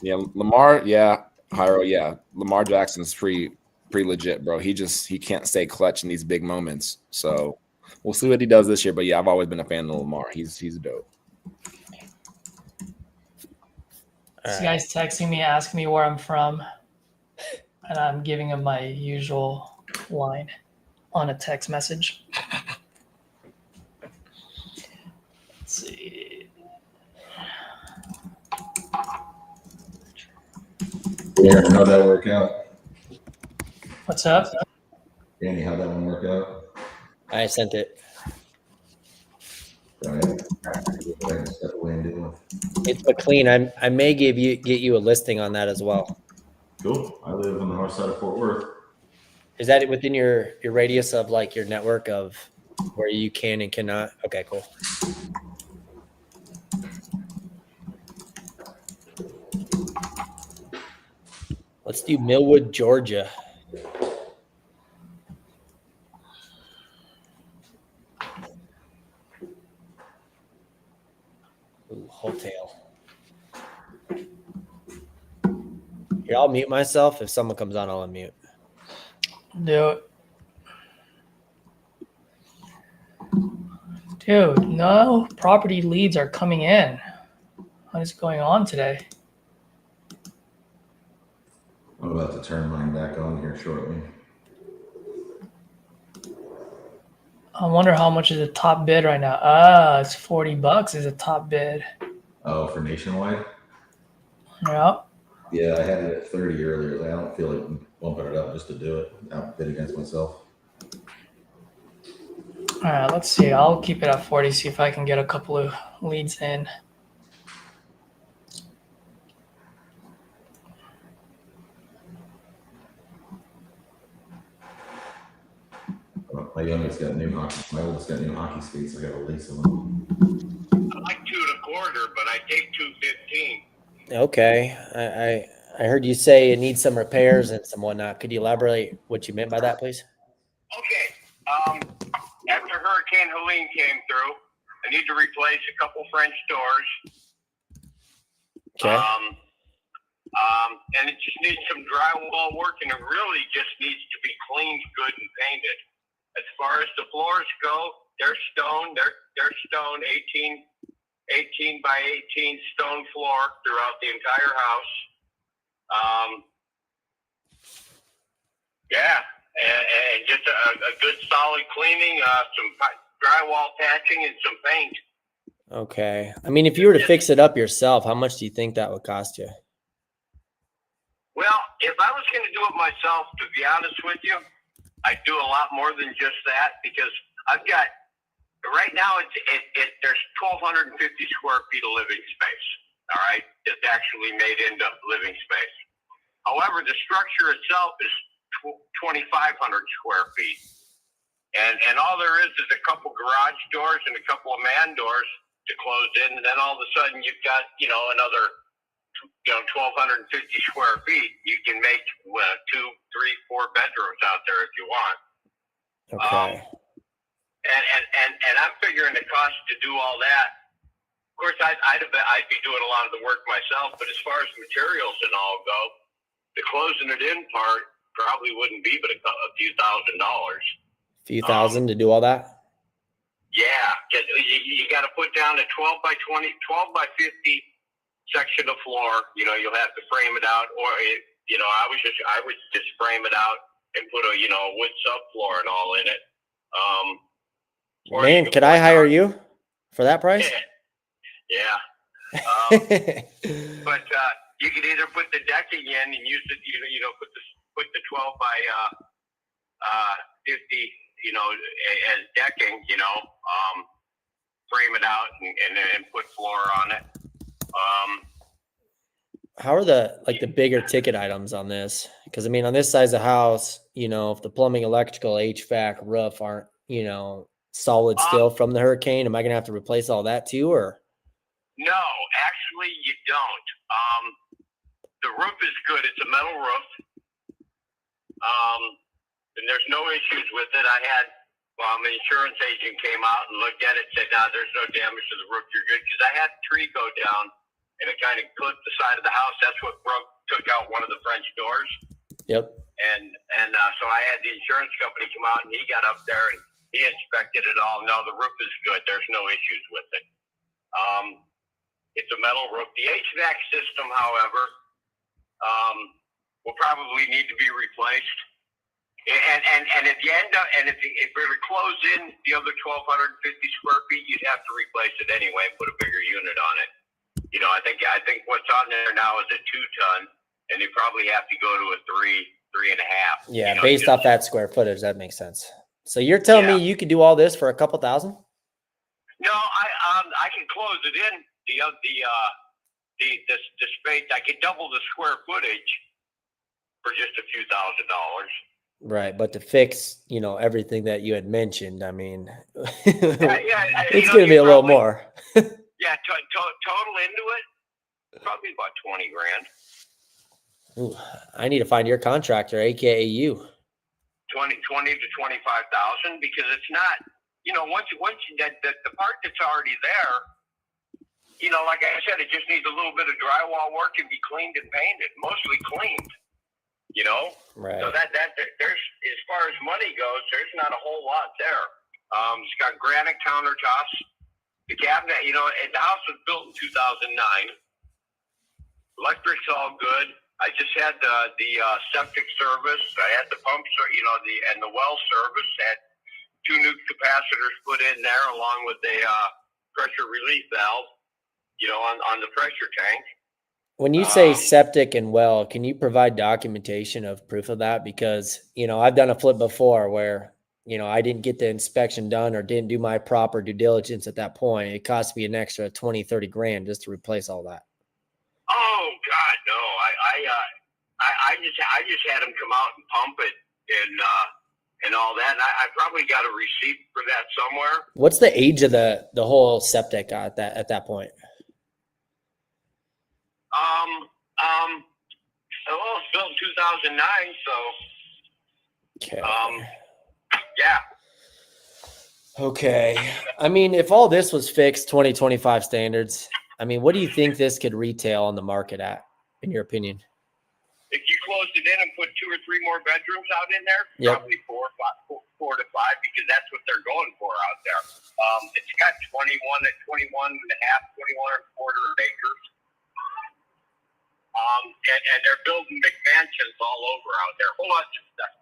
Yeah, Lamar. Yeah, Hyro. Yeah, Lamar Jackson's pretty legit, bro. He can't stay clutch in these big moments. So we'll see what he does this year. But yeah, I've always been a fan of Lamar. He's dope. This guy's texting me, asking me where I'm from, and I'm giving him my usual line on a text message. Let's see. Yeah, how'd that work out? What's up? Danny, how'd that one work out? I sent it. Step away and do it. It's McLean. I may get you a listing on that as well. Cool. I live on the north side of Fort Worth. Is that within your radius of like your network of where you can and cannot? Okay, cool. Let's do Millwood, Georgia. Ooh, Wholesale. Here, I'll mute myself. If someone comes on, I'll unmute. Do it. Dude, no property leads are coming in. What is going on today? I'm about to turn mine back on here shortly. I wonder how much is the top bid right now. It's $40 is a top bid. Oh, for nationwide? Yeah. Yeah, I had it at 30 earlier. I don't feel like bumping it up just to do it. Outbid against myself. All right, let's see. I'll keep it at 40, see if I can get a couple of leads in. My youngest got new hockey. My oldest got new hockey skates. I got a lease of them. I like 2.25, but I take 2.15. Okay. I heard you say it needs some repairs and some whatnot. Could you elaborate what you meant by that, please? Okay. After Hurricane Helene came through, I need to replace a couple French doors. Okay. And it just needs some drywall work, and it really just needs to be cleaned, good, and painted. As far as the floors go, they're stone. They're stone, 18 by 18 stone floor throughout the entire house. And just a good solid cleaning, some drywall patching, and some paint. Okay. I mean, if you were to fix it up yourself, how much do you think that would cost you? Well, if I was going to do it myself, to be honest with you, I'd do a lot more than just that, because I've got, right now, there's 1,250 square feet of living space, all right? It's actually made into living space. However, the structure itself is 2,500 square feet. And all there is a couple garage doors and a couple of man doors to close in. And then all of a sudden you've got, another, 1,250 square feet. You can make 2, 3, 4 bedrooms out there if you want. Okay. And I'm figuring the cost to do all that. Of course, I'd be doing a lot of the work myself, but as far as materials and all go, the closing it in part, probably wouldn't be but a few $1,000s. Few thousand to do all that? Yeah, because you got to put down a 12 by 20, 12 by 50 section of floor. You know, you'll have to frame it out, or I would just frame it out and put a wood subfloor and all in it. Man, could I hire you for that price? Yeah. But you could either put the decking in and use it, put the 12 by 50, as decking, frame it out and put floor on it. How are the bigger ticket items on this? Because I mean, on this size of house, if the plumbing, electrical, HVAC, roof aren't, solid still from the hurricane, am I gonna have to replace all that too, or? No, actually you don't. The roof is good. It's a metal roof. And there's no issues with it. I had an insurance agent came out and looked at it and said, no, there's no damage to the roof. You're good. Because I had a tree go down and it kind of clipped the side of the house. That's what took out one of the French doors. Yep. And so I had the insurance company come out and he got up there and he inspected it all. No, the roof is good. There's no issues with it. It's a metal roof. The HVAC system, however, will probably need to be replaced. And if you end up, and if it were close in the other 1,250 square feet, you'd have to replace it anyway and put a bigger unit on it. I think what's on there now is a 2-ton, and you probably have to go to a 3.5. Yeah, based off that square footage, that makes sense. So you're telling me you could do all this for a couple thousand? No, I can close it in the space. I could double the square footage for just a few $1,000s. Right, but to fix, everything that you had mentioned, I mean, it's going to be a little more. Yeah, total into it, probably about 20 grand. Ooh, I need to find your contractor, aka you. 20 to 25,000, because it's not, once the part that's already there, like I said, it just needs a little bit of drywall work and be cleaned and painted, mostly cleaned. Right. So there's, as far as money goes, there's not a whole lot there. It's got granite countertops. The cabinet, the house was built in 2009. Electric's all good. I just had the septic service. I had the pumps, and the well service. Had 2 new capacitors put in there, along with a pressure relief valve, on the pressure tank. When you say septic and well, can you provide documentation of proof of that? Because, I've done a flip before where, I didn't get the inspection done or didn't do my proper due diligence at that point. It cost me an extra 20, 30 grand just to replace all that. Oh God, no! I just had them come out and pump it and all that. And I probably got a receipt for that somewhere. What's the age of the whole septic at that point? Well, it's built in 2009, so. Okay. Yeah. Okay. I mean, if all this was fixed 2025 standards, I mean, what do you think this could retail on the market at, in your opinion? If you closed it in and put 2 or 3 more bedrooms out in there, probably 4 to 5, because that's what they're going for out there. It's got 21 and a half, 21 and a quarter acres. And they're building McMansions all over out there. Hold on just a second.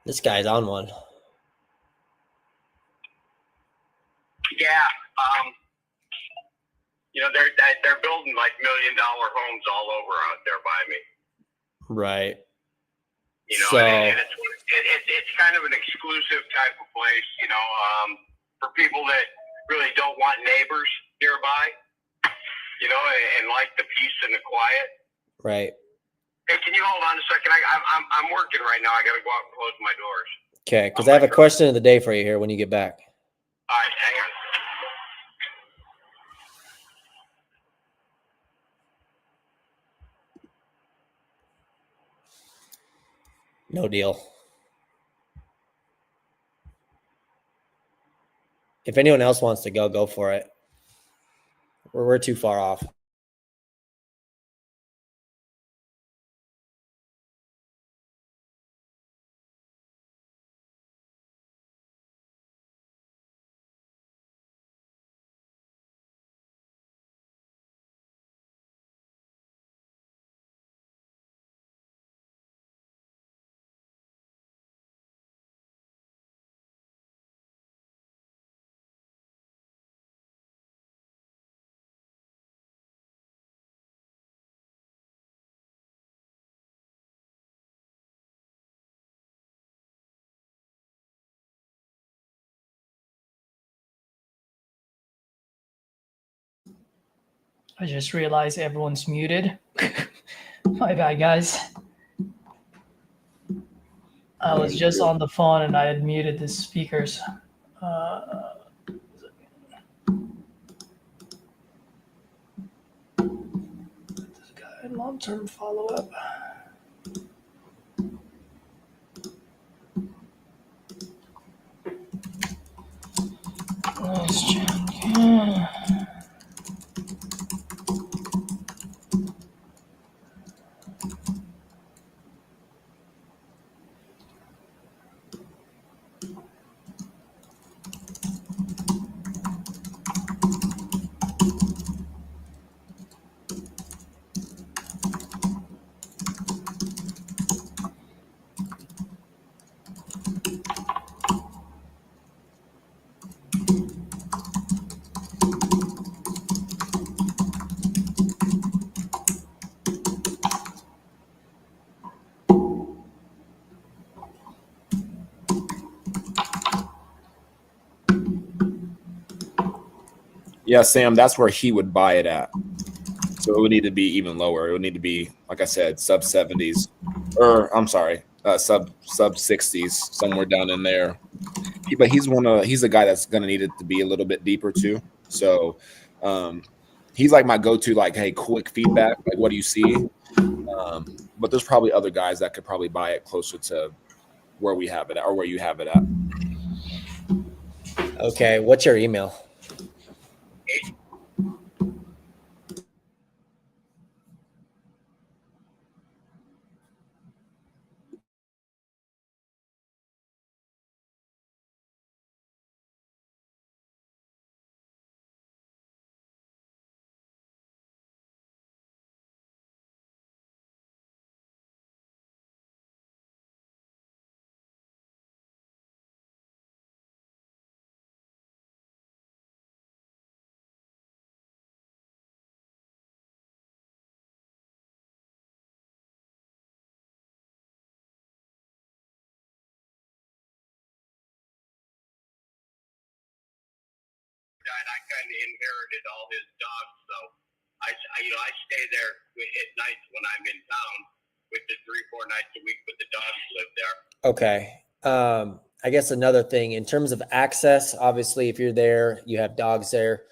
This guy's on one. Yeah. They're building like $1 million homes all over out there by me. Right. And it's kind of an exclusive type of place, for people that really don't want neighbors nearby, and like the peace and the quiet. Right. Hey, can you hold on a second? I'm working right now. I got to go out and close my doors. Okay, because I have a question of the day for you here when you get back. All right, hang on. No deal. If anyone else wants to go for it. We're too far off. I just realized everyone's muted. My bad, guys. I was just on the phone and I had muted the speakers. This guy, long-term follow-up. Let's check. Yeah, Sam, that's where he would buy it at. So it would need to be even lower. It would need to be, like I said, sub 70s, or I'm sorry, sub 60s, somewhere down in there. But he's a guy that's gonna need it to be a little bit deeper too. So he's like my go-to, like, hey, quick feedback, like what do you see? But there's probably other guys that could probably buy it closer to where we have it at, or where you have it at. Okay, what's your email? And I kind of inherited all his dogs, so I stay there at nights when I'm in town, which is 3-4 nights a week, but the dogs live there. Okay. I guess another thing in terms of access, obviously, if you're there, you have dogs there.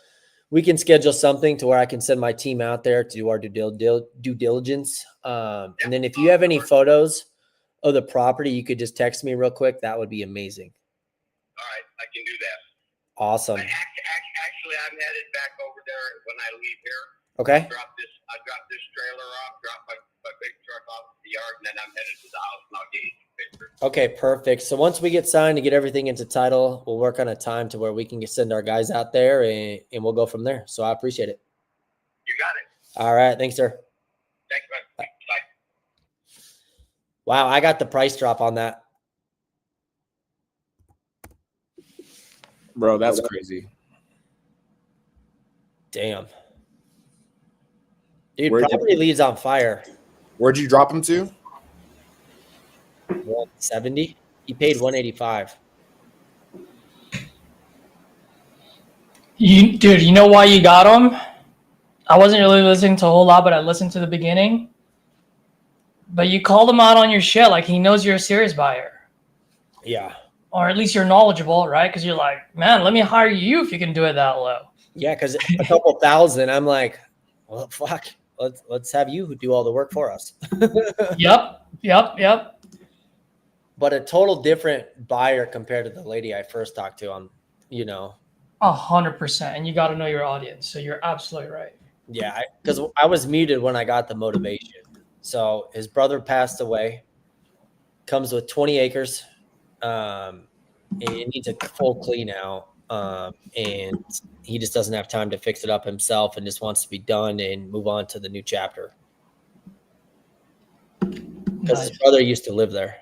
We can schedule something to where I can send my team out there to do our due diligence. And then if you have any photos of the property, you could just text me real quick. That would be amazing. All right, I can do that. Awesome. Actually, I'm headed back over there when I leave here. Okay. I drop this trailer off, drop my big truck off at the yard, and then I'm headed to the house and I'll get you pictures. Okay, perfect. So once we get signed to get everything into title, we'll work on a time to where we can send our guys out there and we'll go from there. So I appreciate it. You got it. All right. Thanks, sir. Thanks, man. Bye. Wow. I got the price drop on that. Bro, that's crazy. Damn. Dude, property leaves on fire. Where'd you drop him to? 170. He paid 185. Dude, you know why you got him? I wasn't really listening to a whole lot, but I listened to the beginning. But you called him out on your shit, like he knows you're a serious buyer. Yeah. Or at least you're knowledgeable, right? Because you're like, man, let me hire you if you can do it that low. Yeah, because a couple thousand, I'm like, well, fuck. Let's have you do all the work for us. Yep. But a total different buyer compared to the lady I first talked to on, 100%. And you got to know your audience. So you're absolutely right. Yeah, because I was muted when I got the motivation. So his brother passed away, comes with 20 acres. And it needs a full clean out. And he just doesn't have time to fix it up himself and just wants to be done and move on to the new chapter. Because his brother used to live there.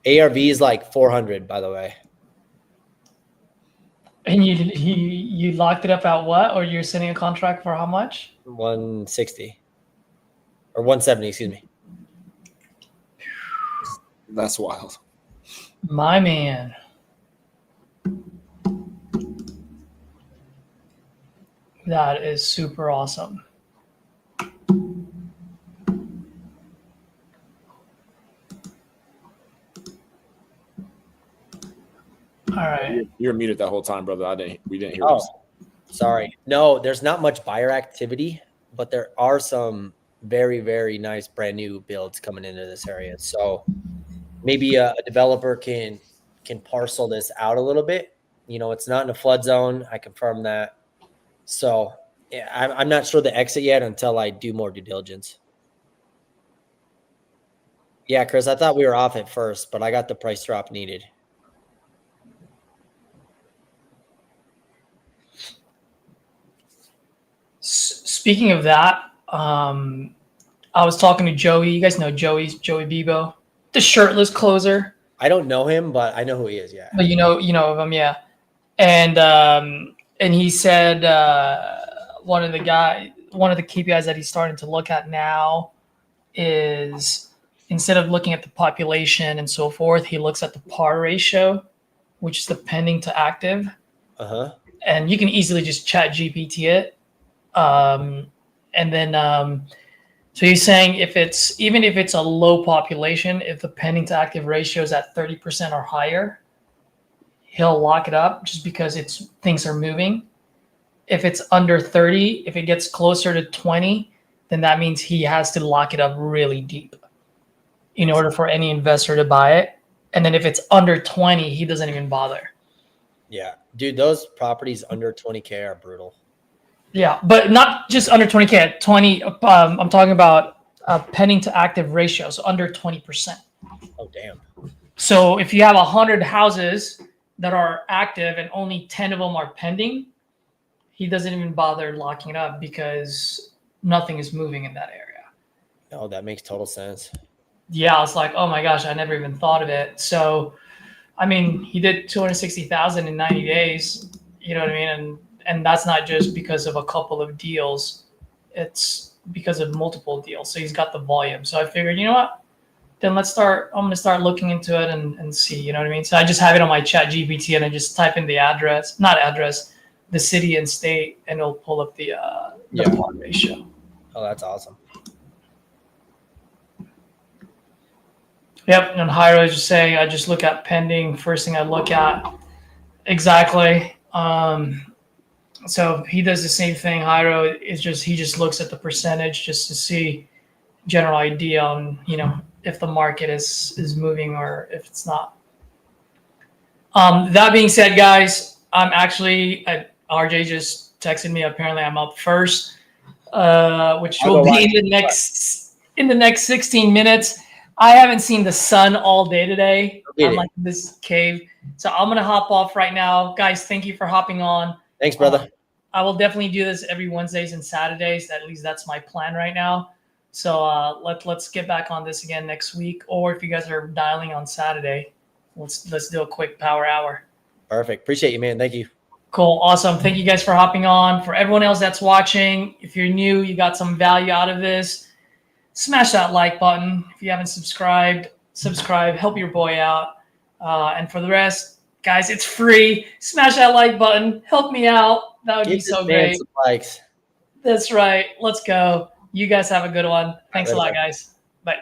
ARV is like 400, by the way. And you locked it up at what? Or you're sending a contract for how much? 160 or 170, excuse me. That's wild. My man. That is super awesome. All right. You're muted that whole time, brother. We didn't hear Oh, you. sorry. No, there's not much buyer activity, but there are some very, very nice brand new builds coming into this area. So maybe a developer can parcel this out a little bit. You know, it's not in a flood zone. I confirm that. So yeah, I'm not sure the exit yet until I do more due diligence. Yeah, Chris, I thought we were off at first, but I got the price drop needed. Speaking of that, I was talking to Joey. You guys know Joey Bebo, the shirtless closer. I don't know him, but I know who he is. Yeah. But you know of him, yeah. And he said one of the KPIs that he's starting to look at now is instead of looking at the population and so forth, he looks at the PAR ratio, which is the pending to active. And you can easily just chat GPT it. And then so he's saying even if it's a low population, if the pending to active ratio is at 30% or higher, he'll lock it up just because things are moving. If it's under 30, if it gets closer to 20, then that means he has to lock it up really deep in order for any investor to buy it. And then if it's under 20, he doesn't even bother. Yeah, dude, those properties under 20K are brutal. Yeah, but not just under 20K. 20. I'm talking about pending to active ratio, so under 20%. Oh, damn. So if you have 100 houses that are active and only 10 of them are pending, he doesn't even bother locking it up because nothing is moving in that area. Oh, that makes total sense. Yeah, I was like, oh my gosh, I never even thought of it. So, I mean, he did 260,000 in 90 days. You know what I mean? And that's not just because of a couple of deals. It's because of multiple deals. So he's got the volume. So I figured, you know what? Then I'm going to start looking into it and see, you know what I mean? So I just have it on my chat GPT and I just type in the city and state, and it'll pull up the PAR ratio. Oh, that's awesome. Yep. And Jairo is just saying, I just look at pending. First thing I look at. Exactly. So he does the same thing. Jairo is he just looks at the percentage just to see general idea on, if the market is moving or if it's not. That being said, guys, I'm actually RJ just texted me. Apparently I'm up first, which will be in the next 16 minutes. I haven't seen the sun all day today. I'm like in this cave. So I'm going to hop off right now. Guys, thank you for hopping on. Thanks, brother. I will definitely do this every Wednesdays and Saturdays. At least that's my plan right now. So let's get back on this again next week. Or if you guys are dialing on Saturday, let's do a quick power hour. Perfect. Appreciate you, man. Thank you. Cool. Awesome. Thank you guys for hopping on. For everyone else that's watching, if you're new, you got some value out of this, smash that like button. If you haven't subscribed, subscribe. Help your boy out. And for the rest, guys, it's free. Smash that like button. Help me out. That would be so great. Some likes. That's right. Let's go. You guys have a good one. Thanks a lot, guys. Bye.